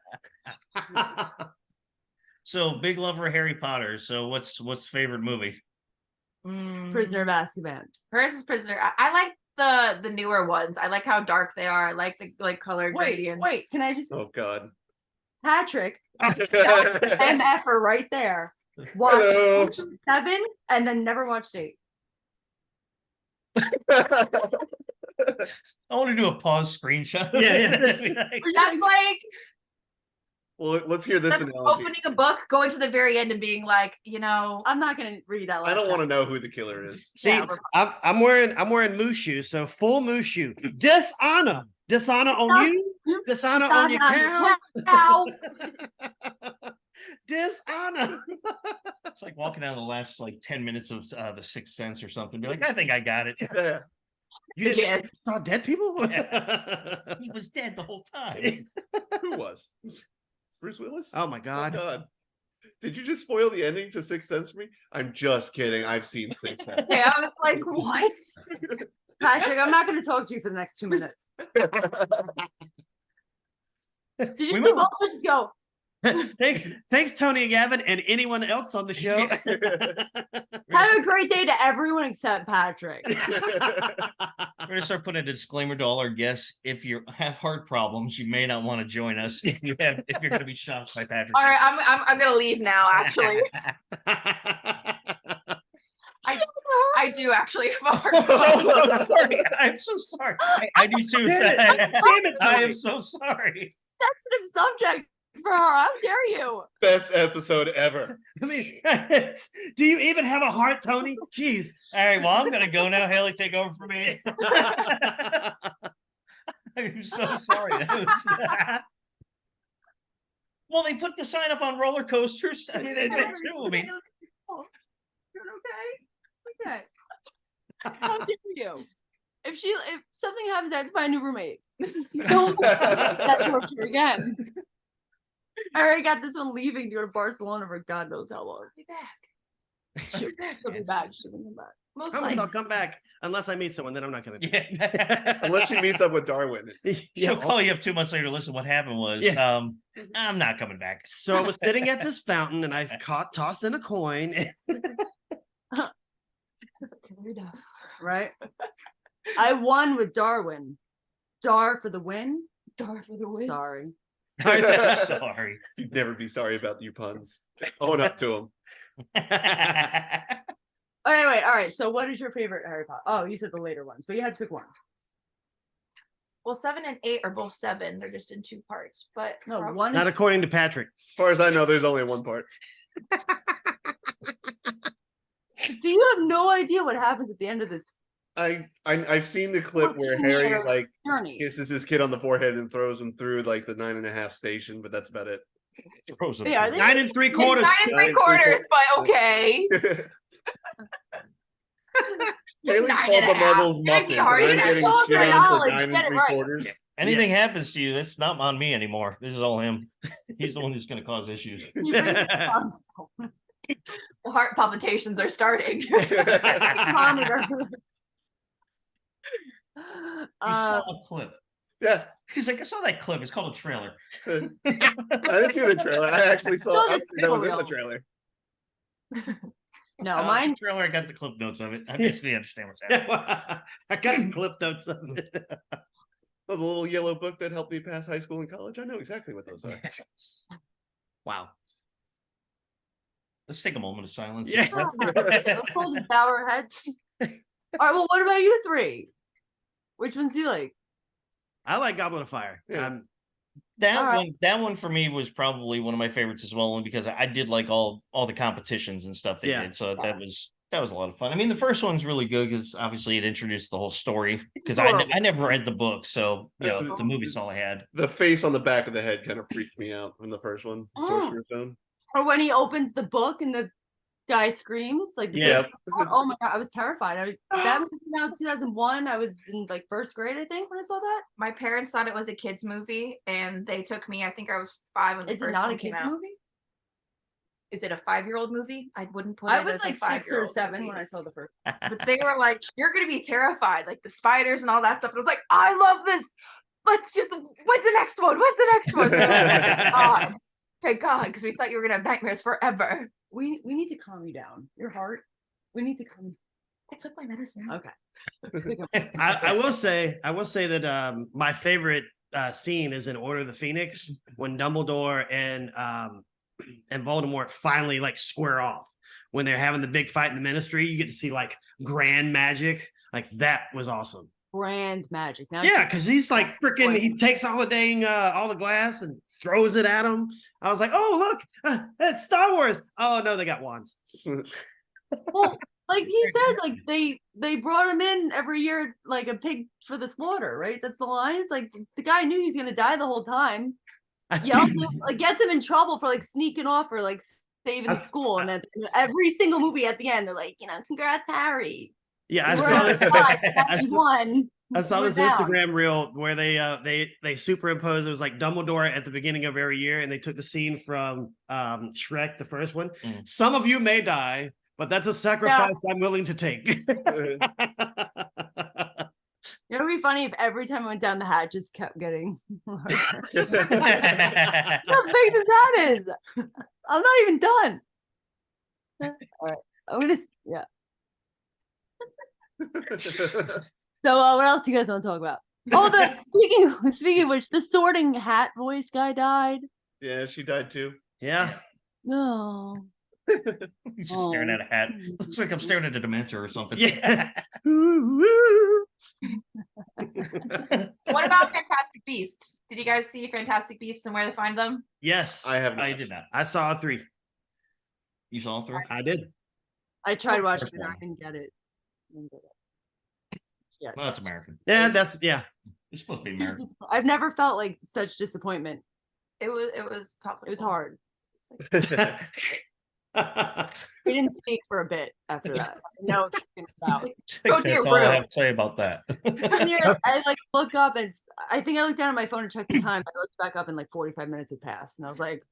So big lover of Harry Potter. So what's favorite movie? Prisoner of Azkaban. Hers is Prisoner. I like the newer ones. I like how dark they are. I like the like color gradients. Wait, can I just Oh God. Patrick, MFer right there. Watch Hello. 7 and then never watched 8. I want to do a pause screenshot. Yeah, yeah. That's like Well, let's hear this that's analogy. opening a book, going to the very end, and being like, you know, I'm not gonna read that. I don't want to know who the killer is. See, Yeah, I'm wearing moose shoes, so full moose shoe. Dishonor on you, dishonor on your cow. Cow. Dishonor. It's like walking down the last like 10 minutes of The Sixth Sense or something. Be like, I think I got it. Yeah. You Yes. saw dead people. He was dead the whole time. Who was? Bruce Willis? Oh my Oh, god. God. Did you just spoil the ending to Sixth Sense for me? I'm just kidding. I've seen Sixth Sense. yeah, I was like, what? Patrick, I'm not gonna talk to you for the next 2 minutes. Did you We see might- both of us just go? Thanks, Tony and Gavin, and anyone else on the show. Have a great day to everyone except Patrick. We're gonna start putting a disclaimer to all our guests. If you have heart problems, you may not want to join us. If you're gonna be shocked by Patrick. All right, I'm gonna leave now. Actually, I do actually have a heart. So sorry. I'm so sorry. I do too. Damn it, I Tony. am so sorry. Sensitive subject for her. How dare you? Best episode ever. I mean, do you even have a heart, Tony? Jeez. All right, well, I'm gonna go now. Haley, take over for me. I'm so sorry. Well, they put the sign up on roller coasters. I mean, they did too. I mean, You're okay? Okay. How dare you? If something happens, I have to find a new roommate. Don't that torture again. I already got this one leaving to go to Barcelona for God knows how long. Be back. She'll be back. She doesn't come back. Most Promise likely. I'll come back unless I meet someone. Then I'm not going to. yeah. Unless she meets up with Darwin. She'll call you up 2 months later. Listen, what happened was, Yeah. I'm not coming back. So I was sitting at this fountain and I tossed in a coin. Right? I won with Darwin. Dar for the win. Dar for the win. Sorry. Sorry. You'd never be sorry about your puns. Own up to them. Okay, wait. All right. So, what is your favorite Harry Potter? Oh, you said the later ones, but you had to pick one. Well, 7 and 8 are both 7. They're just in 2 parts. But No, prob- one Not is according to Patrick. As far as I know, there's only one part. so you have no idea what happens at the end of this I've seen the clip where 14 Harry year like journey. kisses his kid on the forehead and throws him through like the 9.5 station, but that's about it. Throws them Hey, are through. they- 9 and 3/4. It's 9 and 3/4, but okay. Haley 9 called and a the half. marbles It'd be muffins, hard and I'm to getting talk shit about on for knowledge, 9 get and it right. 3/4. Anything Yes. happens to you, that's not on me anymore. This is all him. He's the one who's going to cause issues. He brings it upon himself. The heart palpitations are starting. Monitor. You saw a clip. Yeah, He's like, I saw that clip. It's called a trailer. I didn't see the trailer. I actually saw No, the that was in the sizzle trailer. No, It's a mine. trailer. I got the clip notes of it. I basically understand what's happening. I got the clip notes of it. Oh, the little yellow book that helped me pass high school and college. I know exactly what those are. Wow. Let's take a moment of silence. Yeah. Let's all just bow our heads. All right. Well, what about you three? Which ones do you like? I like Goblet of Fire. Yeah. That All right. one, that one for me was probably one of my favorites as well, only because I did like all the competitions and stuff they Yeah. did. So that was a lot of fun. I mean, the first one's really good because obviously it introduced the whole story. Because I adorable. never read the book, so you know, Yeah. the movie's all I had. The face on the back of the head kind of freaked me out in the first one. Oh. Sorcerer's Stone. Or when he opens the book and the guy screams like, the Yeah. big- oh my god, I was terrified. That movie came out 2001. I was in like first grade, I think, when I saw that. My parents thought it was a kids movie, and they took me. I think I was 5 when the Is first it not one a came kids out. movie? Is it a 5-year-old movie? I wouldn't put I it was as like a 6 or 5-year-old 7 movie. when I saw the first. But they were like, "You're gonna be terrified, like the spiders and all that stuff." And I was like, "I love this. What's the next one? What's the next one?" They're like, God, thank God, because we thought you were gonna have nightmares forever. We need to calm you down. Your heart. We need to calm. I took my medicine. Okay. I will say that my favorite scene is in Order of the Phoenix when Dumbledore and Voldemort finally like square off when they're having the big fight in the Ministry. You get to see like grand magic. Like that was awesome. Brand magic. Now Yeah, just- because he's like freaking. He takes all the dang all the glass and throws it at him. I was like, oh look, it's Star Wars. Oh no, they got wands. well, like he says, like they brought him in every year like a pig for the slaughter, right? That's the line. It's like the guy knew he was gonna die the whole time. Yells, like gets him in trouble for like sneaking off or like saving I- school, and then every single movie at the end, they're like, congrats, Harry. Yeah, I We're saw on this. the side, I he saw- won. I saw We're this down. Instagram reel where they superimposed. It was like Dumbledore at the beginning of every year, and they took the scene from Shrek, the first one. Mm. Some of you may die, but that's a sacrifice I'm willing to take. It would be funny if every time I went down the hat, just kept getting larger. Yeah. How big this hat is? I'm not even done. All right, I'm gonna. Yeah. So, what else do you guys want to talk about? Oh, speaking of which, the Sorting Hat voice guy died. Yeah, she died too. Yeah. No. He's just staring at a hat. Looks like I'm staring at a dementor or something. Yeah. What about Fantastic Beasts? Did you guys see Fantastic Beasts and where to find them? Yes. I have I not. did not. I saw 3. You saw all 3? I did. I tried watching First it. I one. didn't get it. Yeah. Well, that's American. Yeah, that's yeah. It's supposed to be American. I've never felt like such disappointment. It was It was hard. yeah, We didn't speak for a bit after that. No, about. Go to your That's all I room. have to say about that. I like look up and I think I looked down at my phone and checked the time. I looked back up and like 45 minutes had passed, and I was like,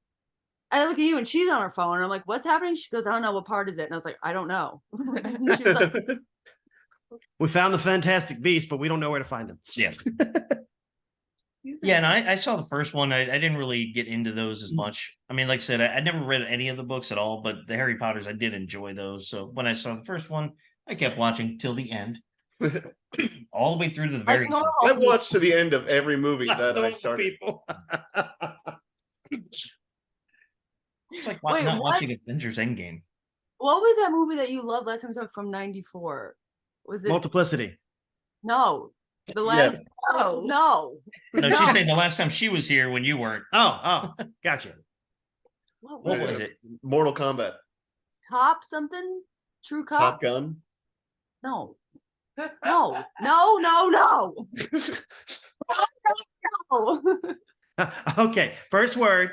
I look at you and she's on her phone, and I'm like, what's happening? She goes, I don't know, what part is it? And I was like, I don't know. And she was like, we found the Fantastic Beast, but we don't know where to find them. Yeah. Yeah, and I saw the first one. I didn't really get into those as much. I mean, like I said, I never read any of the books at all, but the Harry Potters, I did enjoy those. So when I saw the first one, I kept watching till the end, all the way through to the very like end. I've normal. watched to the end of every movie that I Those started. people. It's like Wait, not what? watching Avengers Endgame. What was that movie that you loved last time we talked from '94? Was it Multiplicity. no? The last Oh, no. No, she's saying the last time she was here when you weren't. Oh, gotcha. What What was was it? it? Mortal Kombat. Top something? True Top Cop? Gun. No. No. No. No. No. No. Okay, first word.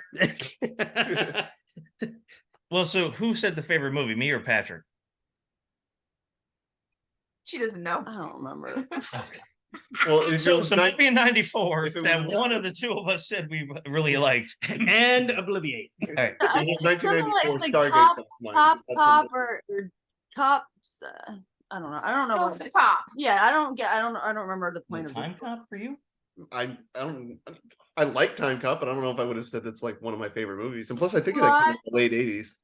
Well, so who said the favorite movie, me or Patrick? she doesn't know. I don't remember. Well, if it So, was so nine- maybe in '94 if it was that a- one of the two of us said we really liked. And Obliviate. All right. So I it was think something 1994 like Stargate top, comes to mind. top That's cop when or cops. I don't know. I don't know. No, What, it's a cop. yeah, I don't get. I don't remember the The point of time this. cop for you? I like Time Cop, but I don't know if I would have said that's like one of my favorite movies. And plus, I think it What? came out in the late '80s.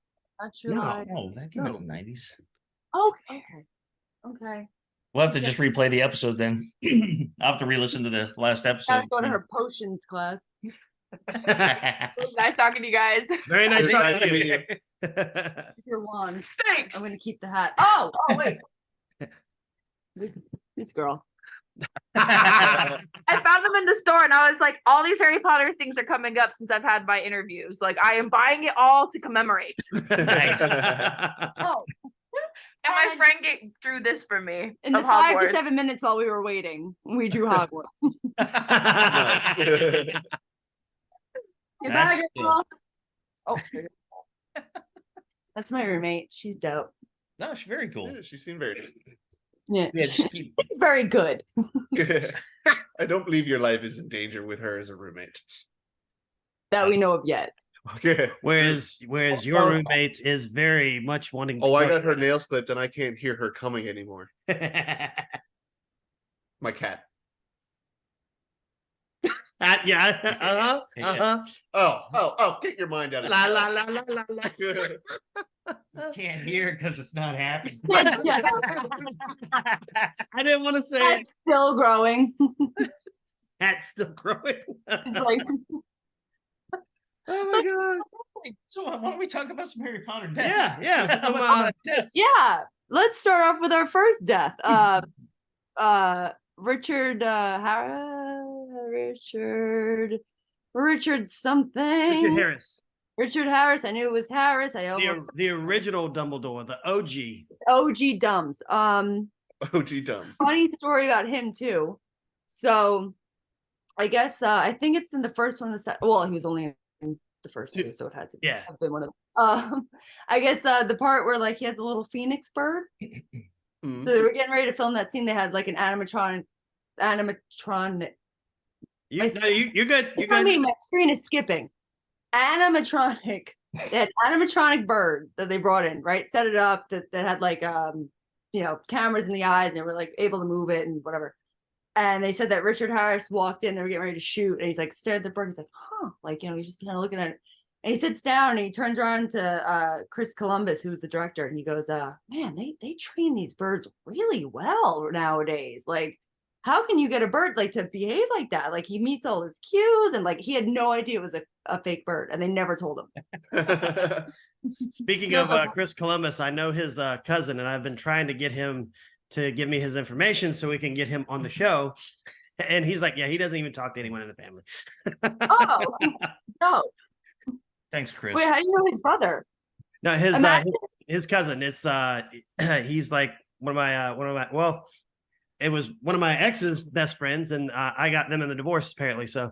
Not true. No. Lie. No, that came out in the '90s. Okay. Okay. We'll have to just replay the episode then. I'll have to re-listen to the last episode. Gotta go to her potions class. It was nice talking to you guys. Very nice Very talking nice to to meet you. Your wand. Thanks. I'm gonna keep the hat. Oh wait. This girl. I found them in the store and I was like, all these Harry Potter things are coming up since I've had my interviews. Like, I am buying it all to commemorate. Nice. Oh, And my And- friend drew this for me in the of 5 to Hogwarts. 7 minutes while we were waiting, we drew Hogwarts. Nice. Goodbye, That's girl. Oh, there you go. That's my roommate. She's dope. No, she's very cool. Yeah, she seemed very Yeah, Yeah, just keep- she's very good. good. I don't believe your life is in danger with her as a roommate. That we know of yet. Whereas your Oh. roommate is very much wanting to Oh, I cook. got her nails clipped and I can't hear her coming anymore. My cat. Yeah. Uh-huh. Uh-huh. Oh, get your mind out of La it. la la la la la. You can't hear because it's not happening. Yeah, I didn't want to say it. that's still growing. Cat's still growing. It's like, Oh my god. So why don't we talk about some Harry Potter deaths? Yeah. How Some, much deaths? yeah. Let's start off with our first death. Richard Richard something. Richard Harris, Richard Harris. I knew it was Harris. I almost the original Dumbledore, the OG. OG Dumbs. OG Dumbs. Funny story about him too. So I guess I think it's in the first one. Well, he was only in the first two, so it had to Yeah. have been one of them. I guess the part where like he has a little phoenix bird. Mhm. So they were getting ready to film that scene. They had like an animatronic. You're good. You're I good. mean, my screen is skipping. Animatronic. They had animatronic bird that they brought in, right? Set it up that had like cameras in the eyes, and they were like able to move it and whatever. And they said that Richard Harris walked in, they were getting ready to shoot, and he's like stared at the bird. He's like, huh, like he's just kind of looking at it. And he sits down and he turns around to Chris Columbus, who's the director, and he goes, man, they train these birds really well nowadays. Like, how can you get a bird like to behave like that? Like he meets all his cues, and like he had no idea it was a fake bird, and they never told him. Speaking of Chris Columbus, I know his cousin, and I've been trying to get him to give me his information so we can get him on the show. And he's like, yeah, he doesn't even talk to anyone in the family. Oh no! Thanks, Chris. Wait, how do you know his brother? No, Imagine- his cousin. It's he's like one of my well, it was one of my ex's best friends, and I got them in the divorce apparently. So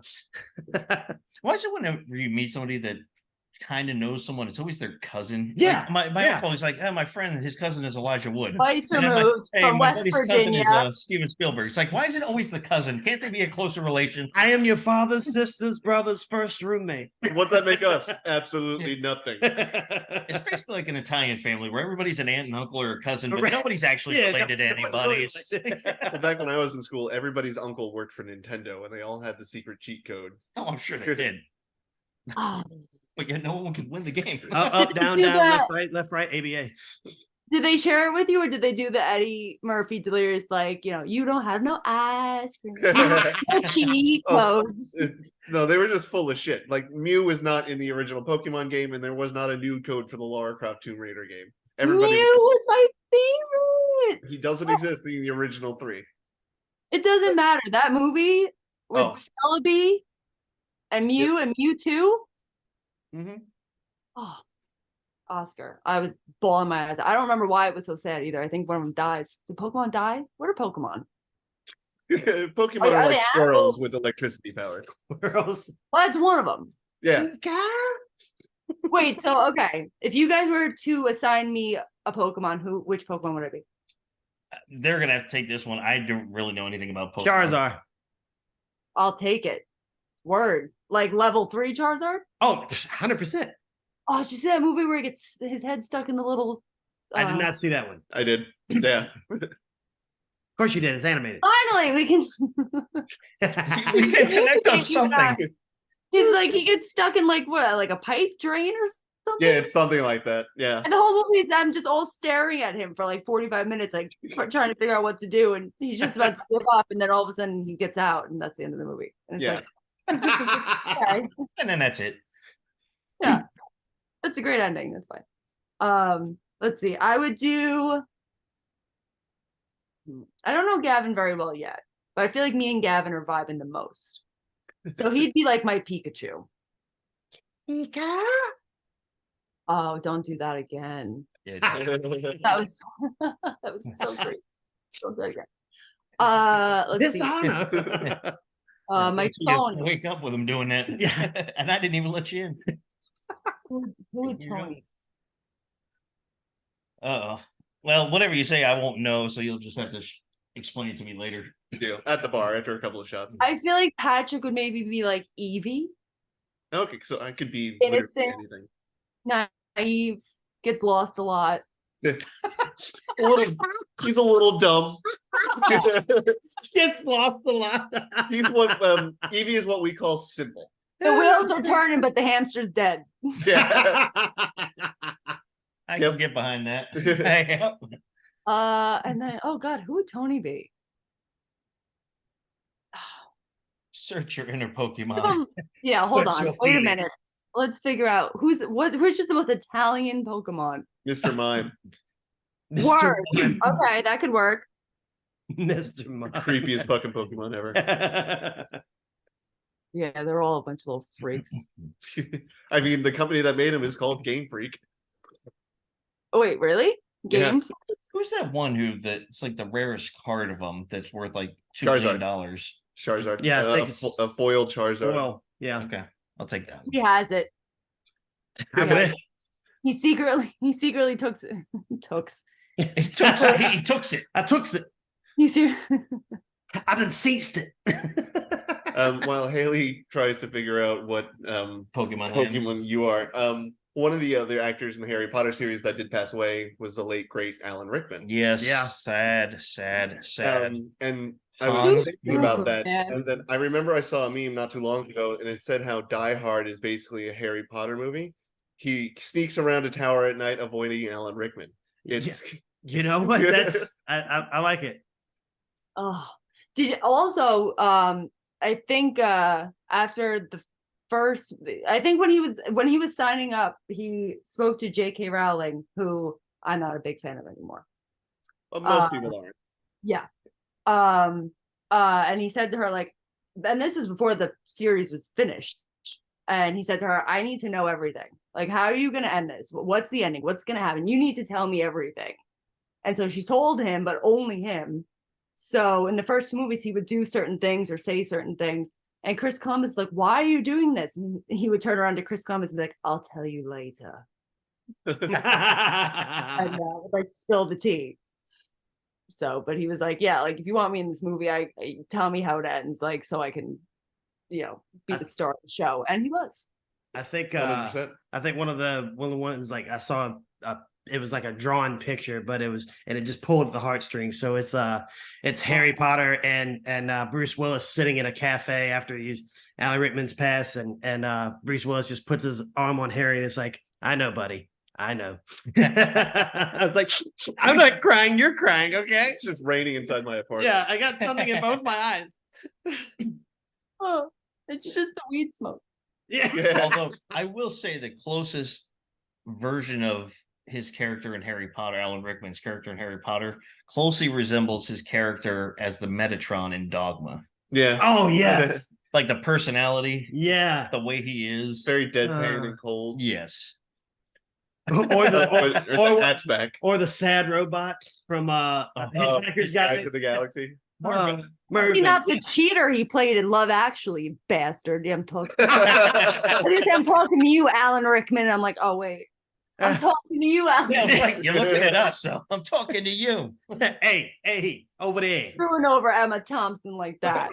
Why is it whenever you meet somebody that kind of knows someone, it's always their cousin? Yeah, Like, my yeah. uncle is like, oh, my friend, his cousin is Elijah Wood. Twice And I'm like, removed hey, from my West buddy's cousin Virginia. is Steven Spielberg. It's like, why is it always the cousin? Can't they be a closer relation? I am your father's sister's brother's first roommate. What'd that make us? Absolutely nothing. It's basically like an Italian family where everybody's an aunt and uncle or a cousin, but Right. nobody's actually Yeah, related to no one's anybody. really It's just like, Well, back when I was in school, everybody's uncle worked for Nintendo, and they all had the secret cheat code. oh, I'm sure they did. But yet no one could win the game. Up, down, Do down, that. left, right, ABA. Did they share it with you, or did they do the Eddie Murphy delirious, like, you don't have no ice cream, no cheat Oh. codes? No, they were just full of shit. Like Mew was not in the original Pokemon game, and there was not a new code for the Lara Croft Tomb Raider game. Everybody, Mew was my favorite. he doesn't exist in the original 3. It doesn't matter. That movie with Oh. Celebi and Mew and Mewtwo. Mhm. Oh, Oscar. I was bawling my eyes out. I don't remember why it was so sad either. I think one of them dies. Do Pokemon die? What are Pokemon? Pokemon Are are they like squirrels with electricity power. Girls. Well, that's one of them. Yeah. Wait, so okay. If you guys were to assign me a Pokemon, which Pokemon would it be? They're gonna have to take this one. I don't really know anything about Pokemon. Charizard. I'll take it. Word. Like level 3 Charizard? Oh, 100%. Oh, did you see that movie where he gets his head stuck in the little I did not see that one. I did. Yeah. Of course you did. It's animated. Finally, we can We can connect on Thank you, God. something. He's like he gets stuck in like what, like a pipe drain or something? Yeah, it's something like that. Yeah. And the whole movie is I'm just all staring at him for like 45 minutes, like trying to figure out what to do. And he's just about to slip up, and then all of a sudden he gets out, and that's the end of the movie. And it's Yeah. like, okay, And then that's it. yeah. That's a great ending. That's fine. Let's see. I would do I don't know Gavin very well yet, but I feel like me and Gavin are vibing the most. So he'd be like my Pikachu. Oh, don't do that again. Yeah, That was that was so great. Don't do that again. Let's see. Dishonor. My you Tony. wake up with him doing that. Yeah. And I didn't even let you in. Who would Here you go. Tony? Uh-oh. Well, whatever you say, I won't know, so you'll just have to explain it to me later. Deal. At the bar after a couple of shots. I feel like Patrick would maybe be like Eevee, Okay, so I could be literally Innocent. anything. naive, gets lost a lot. He's a little dumb. Gets lost a lot. He's what Eevee is what we call simple. The wheels are turning, but the hamster's dead. Yeah. I Yep. can get behind that. Yep. And then oh god, who would Tony be? Search your inner Give Pokemon. him- yeah, hold Such on. a Wait a feeling. minute. Let's figure out who's just the most Italian Pokemon. Mr. Mime. Word. Okay, that could work. Mr. Mime. Creepiest fucking Pokemon ever. Yeah, they're all a bunch of little freaks. I mean, the company that made him is called Game Freak. Oh wait, really? Yeah. Game? Who's that one it's like the rarest card of them that's worth like $2 Charizard. million? Charizard. Yeah, I think a, it's- a foiled Charizard. Well, yeah. Okay, I'll take that. He has it. Have Yeah. it. He secretly took He took it. He took it. I took it. he ser- I done seized it. While Haley tries to figure out what Pokemon. Land. Pokemon you are, one of the other actors in the Harry Potter series that did pass away was the late great Alan Rickman. Yes. Yeah. Sad. And I was Hans thinking about that, Man. and then I remember I saw a meme not too long ago, and it said how Die Hard is basically a Harry Potter movie. He sneaks around a tower at night, avoiding Alan Rickman. It's You know what? That's I like it. Oh, did you also? I think after the first, I think when he was signing up, he spoke to J.K. Rowling, who I'm not a big fan of anymore. well, most people aren't. Yeah. And he said to her like, and this was before the series was finished. And he said to her, I need to know everything. Like, how are you going to end this? What's the ending? What's going to happen? You need to tell me everything. And so she told him, but only him. So in the first movies, he would do certain things or say certain things. And Chris Columbus is like, why are you doing this? And he would turn around to Chris Columbus and be like, I'll tell you later. And like spill the tea. So, but he was like, yeah, like if you want me in this movie, I tell me how it ends, like so I can, be the star of the show. And he was. I think 100%. I think one of the ones like I saw it was like a drawn picture, but it just pulled at the heartstrings. So it's Harry Potter and Bruce Willis sitting in a cafe after Alan Rickman's passed, and Bruce Willis just puts his arm on Harry and it's like, I know, buddy. I know. I was like, I'm not crying, you're crying, okay? It's just raining inside my apartment. Yeah, I got something in both my eyes. Oh, it's just the weed smoke. Yeah. Yeah. Although I will say the closest version of his character in Harry Potter, Alan Rickman's character in Harry Potter, closely resembles his character as the Metatron in Dogma. Yeah. Oh yes. Like the personality, Yeah. the way he is. Very deadpan and cold. Yes. or That's back. or the sad robot from Hitchhiker's Guide Guide to the Galaxy. Marvin. Maybe not the cheater he played in Love Actually, you bastard. Yeah, I'm talking. I'm talking to you, Alan Rickman. I'm like, oh wait, I'm talking to you, Alan. Yeah, like, you're looking at us, so I'm talking to you. hey, over there. Screwing over Emma Thompson like that.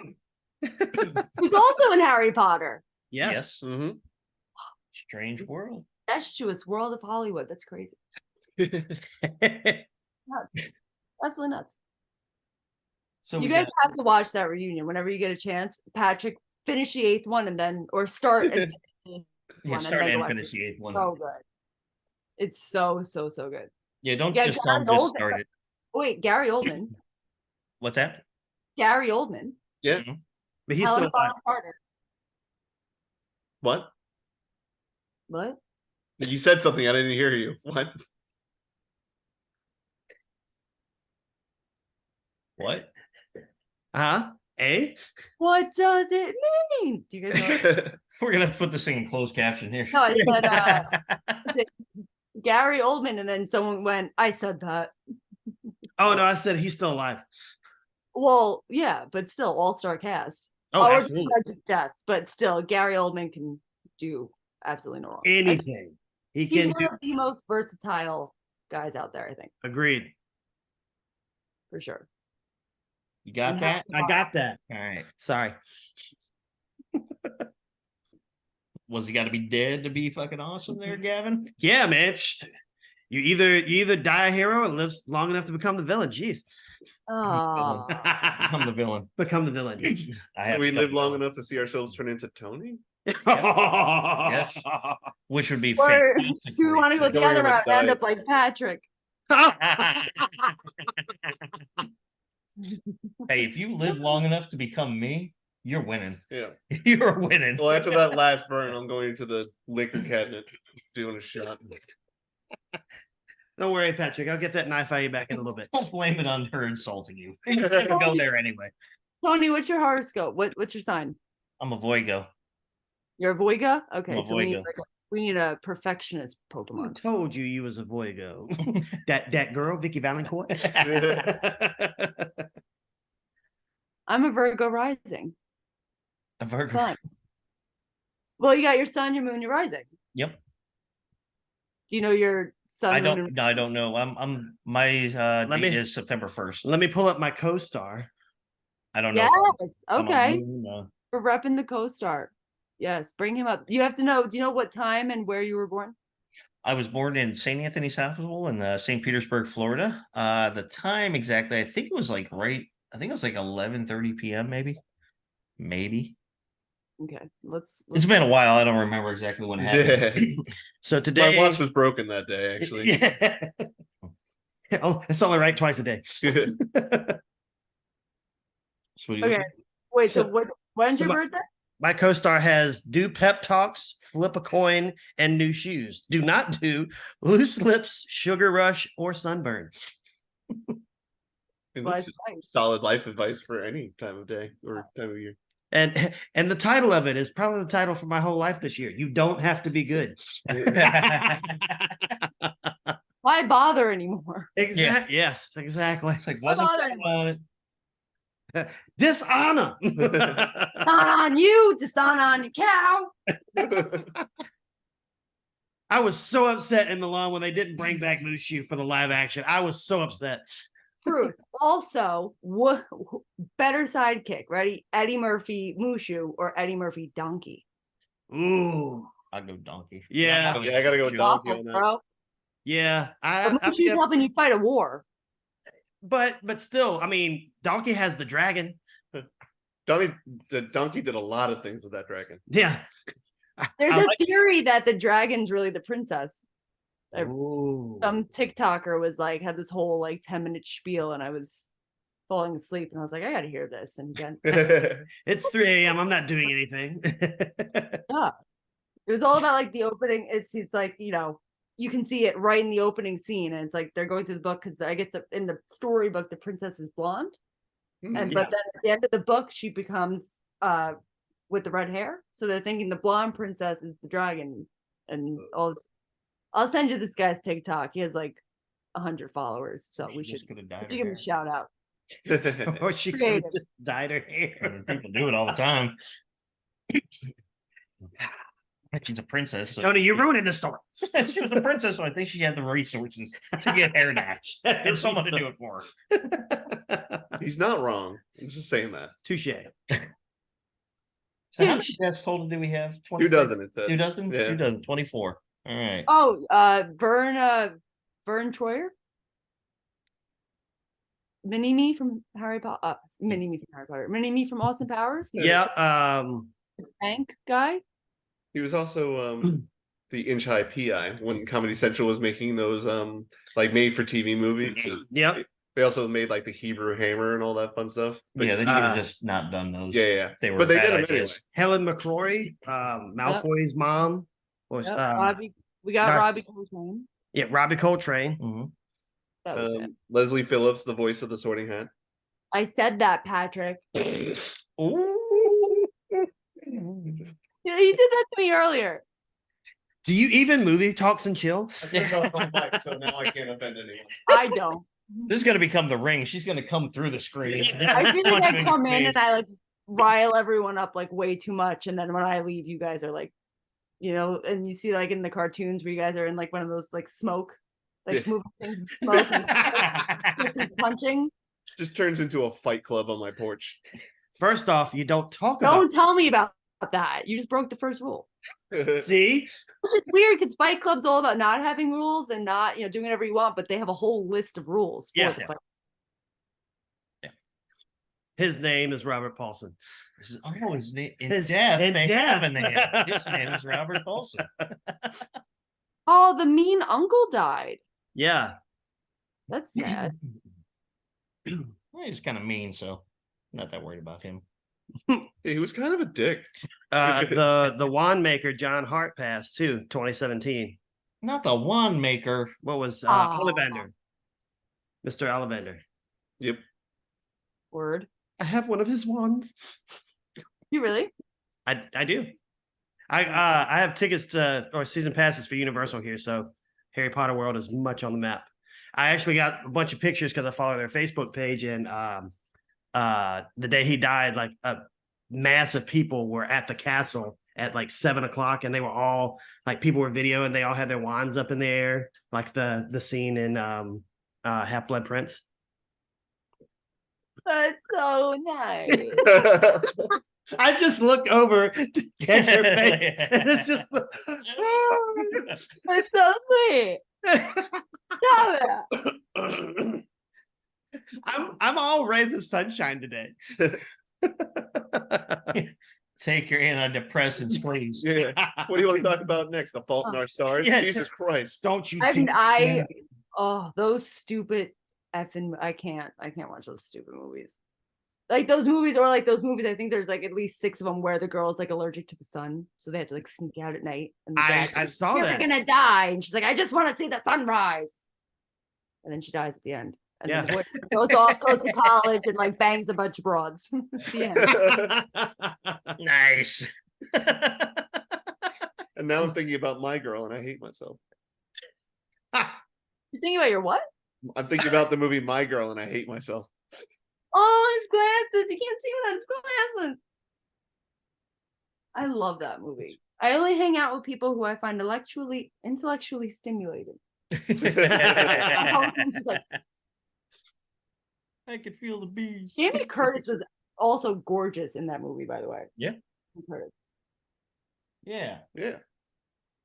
Who's also in Harry Potter. Yes. hmm Strange world. Incestuous world of Hollywood. That's crazy. Nuts. Absolutely nuts. So You we guys got- have to watch that reunion whenever you get a chance. Patrick, finish the 8th one and then, or start and finish the 8th yeah, one start then and go finish the 8th one. So good. It's so good. Yeah, don't Yeah, just tell them Gary just Oldman. start it. Oh, wait, Gary Oldman. What's that? Gary Oldman. Yeah. But he's Helena still alive. Bonham Carter. What? What? You said something. I didn't hear you. What? What? Huh? Eh? What does it mean? Do you guys know? It? We're gonna put this thing in closed caption here. No, I said is it Gary Oldman, and then someone went, I said that. Oh no, I said he's still alive. Well, yeah, but still, all-star cast. Oh, Or absolutely. just deaths, but still, Gary Oldman can do absolutely no wrong. Anything. He He's can one do. of the most versatile guys out there, I think, Agreed. for sure. You got that? I got that. All right. Sorry. Was he got to be dead to be fucking awesome there, Gavin? Yeah, man. You either die a hero or live long enough to become the villain. Jeez. Oh, I'm the villain. Become the villain. I So have we to live be long the villain. enough to see ourselves turn into Tony? Yes. Which would be or fantastic. do you for want to go Don't the worry other about route, end diet. up like Patrick? Hey, if you live long enough to become me, you're winning. Yeah. You're winning. Well, after that last burn, I'm going to the liquor cabinet doing a shot. Don't worry, Patrick. I'll get that knife out of you back in a little bit. Don't blame it on her insulting you. You're gonna go there anyway. Tony, what's your horoscope? What's your sign? I'm a Voigo. You're a Voiga? Okay, I'm a so we need, Voiga. we need a perfectionist Who Pokemon. told you was a Voigo? that girl, Vicky Valancourt? I'm a Virgo rising. A Virgo. Fun. Well, you got your sun, your moon, your rising. Yep. Do you know your sun? I moon, don't. and- No, I don't know. I'm. My Let date me- is September 1st. Let me pull up my co-star. I don't know. Yes. if I'm a Okay. moon, We're repping the co-star. Yes, bring him up. You have to know. Do you know what time and where you were born? I was born in St. Anthony's Hospital in St. Petersburg, Florida. The time exactly, I think it was like right. I think it was like 11:30 p.m. Maybe. Okay, let's. It's been a while. I don't remember exactly when it happened. Yeah. So today, My watch was broken that day, actually. Yeah. Oh, it's only right twice a day. So what do you Okay. think? Wait. So, So- when's so your my- birthday? My co-star has do pep talks, flip a coin, and new shoes. Do not do loose lips, sugar rush, or sunburn. And Well, that's it's nice. solid life advice for any time of day or time of year. And the title of it is probably the title for my whole life this year. You don't have to be good. Why bother anymore? Exactly. Yes, exactly. It's like wasn't bother thinking about it. Dishonor. Not on you, just on your cow. I was so upset in Milan when they didn't bring back Mushu for the live action. I was so upset. Truth. Also, better sidekick. Ready? Eddie Murphy Mushu or Eddie Murphy Donkey. Ooh, I'll go donkey. Yeah. Yeah, I gotta go with Sure. Donkey Awful, on that. bro. yeah. But I Mushu's helping you fight a war. but still, I mean, Donkey has the dragon. The donkey did a lot of things with that dragon. Yeah. There's I a like- theory that the dragon's really the princess. Ooh. Some TikToker was like, had this whole like 10-minute spiel, and I was falling asleep, and I was like, I gotta hear this. And again, It's 3 a.m. I'm not doing anything. it was all about like the opening. He's like, you know, you can see it right in the opening scene, and it's like they're going through the book because I guess in the storybook the princess is blonde, and Yeah. but then at the end of the book she becomes with the red hair, so they're thinking the blonde princess is the dragon, and all this. I'll send you this guy's TikTok. He has like 100 followers, so we should Just could have died. give him a shout out. Or she could have Creative. just dyed her I hair. mean, people do it all the time. But she's a princess. So Tony, you're ruining the story. she was a princess, so I think she had the resources to get hair dyes and someone to do it for her. He's not wrong. I'm just saying that. Touche. So how many deaths total do we have? 2 dozen, it said. 2 dozen? Yeah. 2 dozen. 24. All right. Oh, Vern Troyer, Mini-Me from Harry Potter, Mini-Me from Harry Potter, Mini-Me from Austin Powers, he's Yeah. the bank guy. He was also the Inch High PI when Comedy Central was making those like made for TV movies. Yep. They also made like the Hebrew Hammer and all that fun stuff. But Yeah, they yeah, could have just not done those. yeah. They were But they bad did them ideas. anyway. Helen McCrory, Malfoy's mom, was Yep, Robbie. we got nice. Robbie Coltrane. Yeah, Robbie Coltrane. Mhm. That was it. Leslie Phillips, the voice of the Sorting Hat. I said that, Patrick. Yeah, he did that to me earlier. Do you even movie talks and chill? so now I can't offend anyone. I don't. This is gonna become the ring. She's gonna come through the screen. I feel like Punch him I in come the in and face. I like rile everyone up like way too much, and then when I leave, you guys are like, you know, and you see like in the cartoons where you guys are in like one of those like smoke, like moving things in smoke and kissing, punching. Just turns into a fight club on my porch. First off, you don't talk Don't tell me about that. You just broke the first rule. about. See, Which is weird because Fight Club's all about not having rules and not, you know, doing whatever you want, but they have a whole list of rules for Yeah. the fight. his name is Robert Paulson. Oh, his name in His- death. in They death. have a name. His name is Robert Paulson. Oh, the mean uncle died. Yeah. That's sad. Well, he's kind of mean, so not that worried about him. He was kind of a dick. The wand maker John Hart passed too, 2017. Not the wand maker. What was Aw. Ollivander? Mr. Ollivander. Yep. Word. I have one of his wands. You really? I do. I have tickets to or season passes for Universal here, so Harry Potter World is much on the map. I actually got a bunch of pictures because I follow their Facebook page, and the day he died, like a mass of people were at the castle at like 7:00, and they were all like people were videoing. They all had their wands up in the air, like the scene in Half Blood Prince. That's so nice. I just look over to catch her face, and it's just. That's so sweet. Stop it. I'm all rays of sunshine today. Take your antidepressants, please. Yeah. What do you want to talk about next? The Fault in Our Stars? Yeah. Jesus Christ. Don't you? Those stupid effing I can't watch those stupid movies. Like those movies, or like those movies, I think there's like at least 6 of them where the girl's like allergic to the sun, so they have to like sneak out at night. And the dad's I like, saw "You're that. gonna die," and she's like, "I just want to see the sunrise," and then she dies at the end. And then the boy goes to college and like bangs a bunch of broads. It's the end. Nice. And now I'm thinking about My Girl and I hate myself. You thinking about your what? I'm thinking about the movie My Girl and I hate myself. Oh, his glasses! You can't see without his glasses. I love that movie. I only hang out with people who I find intellectually stimulated. She's like, I could feel the bees. Jamie Curtis was also gorgeous in that movie, by the way. Yeah. Jamie Curtis. Yeah. Yeah.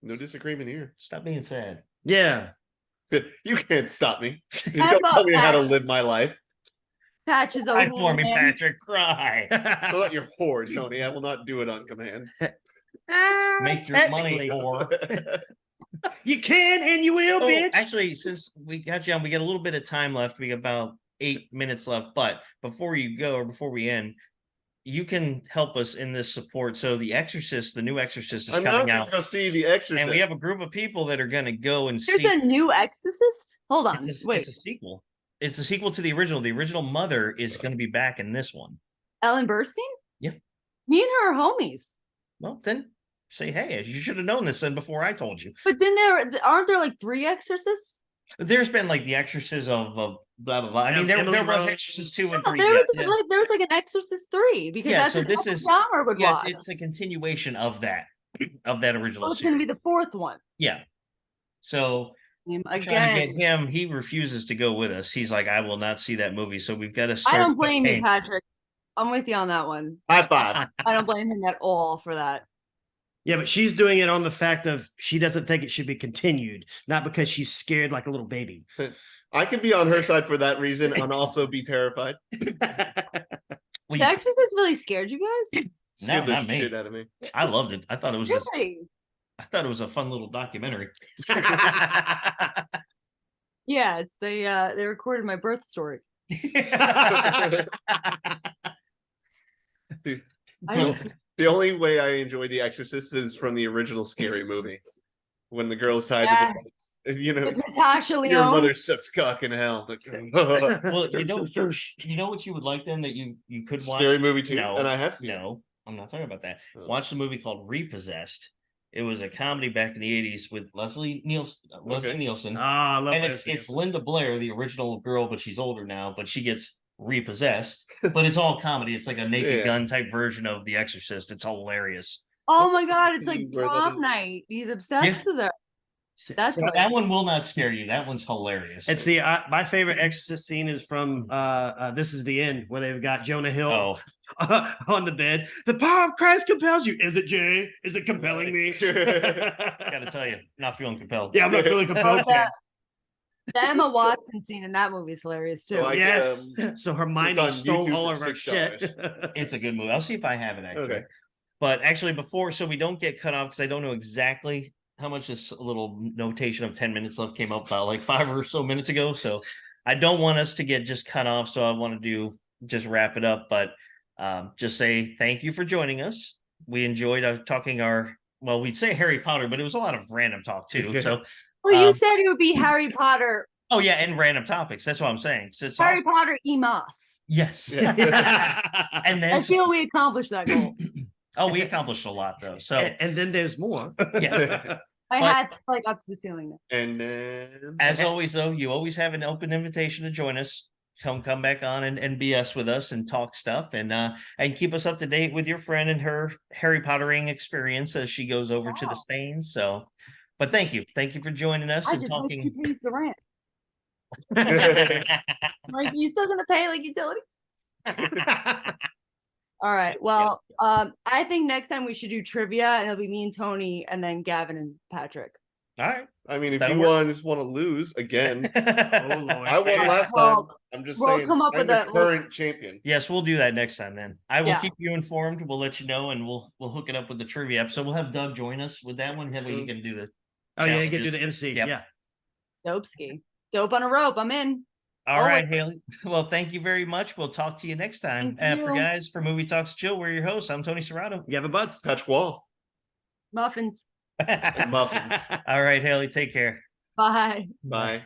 No disagreement here. Stop being sad. Yeah. You can't stop me. You How don't tell about me how to that? live my life. Patches Cry for me, O'Hanahan. Patrick. Cry. Well, not your whore, Tony. I will not do it on command. Make your money, Technically, whore. You can and you will, Oh, bitch. actually, since we got you on, we got a little bit of time left. We got about 8 minutes left. But before you go, or before we end, you can help us in this support. So The Exorcist, the new Exorcist is I'm not coming going out. to go see The Exorcist. And we have a group of people that are going to go and There's see. a new Exorcist. Hold on, wait. It's a sequel. It's a sequel to the original. The original mother is going to be back in this one. Ellen Burstyn. Yeah. Me and her are homies. Well, then say, hey, you should have known this then before I told you. But then aren't there like 3 Exorcists? There's been like the Exorcist of blah blah blah. I mean, there Emily was Rose. Exorcist 2 and No, 3. there was yeah. like an Exorcist 3 because Yeah, that's so what this Ellen is- Dahmer would Yes, watch. it's a continuation of that original Oh, it's gonna be series. the 4th one. Yeah. So trying to Again, get him, he refuses to go with us. He's like, I will not see that movie. So we've got to start. I don't blame you, campaign. Patrick. I'm with you on that one. High five. I don't blame him at all for that. Yeah, but she's doing it on the fact of she doesn't think it should be continued, not because she's scared like a little baby. I could be on her side for that reason and also be terrified. Well, The you- Exorcist really scared you guys? No, Scared the not me. shit out of me. I loved it. I thought it was Really? I thought it was a fun little documentary. Yes, they recorded my birth story. I Well, just, the only way I enjoy The Exorcist is from the original Scary Movie. When the girl's tied Yes. to the you know, with Natasha your Leone. mother sucks cock in hell. Well, you know what you would like then that you could watch. Scary Movie too. No, And I have seen it. No, I'm not talking about that. Oh. Watch the movie called Repossessed. It was a comedy back in the 80s with Leslie Nielsen. Ah, I love And this. it's Linda Blair, the original girl, but she's older now, but she gets repossessed. But it's all comedy. It's like a Naked Yeah. Gun type version of The Exorcist. It's hilarious. Oh my god, it's like Where that is. prom night. He's obsessed with her. That's So like, that one will not scare you. That one's hilarious. It's my favorite Exorcist scene is from This Is the End, where they've got Jonah Hill oh, on the bed. The power of Christ compels you. Is it, Jay? Is it compelling me? gotta tell you, not feeling compelled. Yeah, I'm not feeling compelled. Jay. the Emma Watson scene in that movie is hilarious too. Oh, I- Yes. So it's Hermione on stole YouTube all for of our $6. shit. It's a good movie. I'll see if I have it actually. Okay. But actually, before, so we don't get cut off because I don't know exactly how much this little notation of 10 minutes left came up about like 5 or so minutes ago. So I don't want us to get just cut off. So I want to just wrap it up, but just say thank you for joining us. We enjoyed talking we'd say Harry Potter, but it was a lot of random talk too. So, Well, you Um, said it would be Harry Potter, oh yeah, and random topics. That's what I'm saying. So it's Harry Potter Emas. yes. Yeah. And I then, feel we accomplished that goal. oh, we accomplished a lot though. So And then there's more. yeah. I But- had to like up to the ceiling there. And then As always, though, you always have an open invitation to join us. Come back on and BS with us and talk stuff and keep us up to date with your friend and her Harry Pottering experience as she goes over to the Wow. Stains. So, but thank you for joining us I and just hope she talking. pays the rent. Like, you still gonna pay like utilities? All right. Well, I think next time we should do trivia, and it'll be me and Tony, and then Gavin and Patrick. All right. I mean, if That'll you work. just want to lose again, Oh, Oh, Lord. I won last time. Well, I'm just we'll saying, come up I'm with the a- current champion. Yes, we'll do that next time. Then I will Yeah. keep you informed. We'll let you know, and we'll hook it up with the trivia episode. We'll have Doug join us with that one. That way he can do the. Oh, yeah, you can do challenges. the MC. Yep. Yeah. Dope ski. Dope on a rope. I'm in. All Oh, right, wait. Haley. Well, thank you very much. We'll talk to you next time. Thank For you. guys, for Movie Talks Chill, we're your hosts. I'm Tony Serrato. Gavin Butts. Patrick Wall. Muffins. Muffins. All right, Haley, take care. Bye. Bye.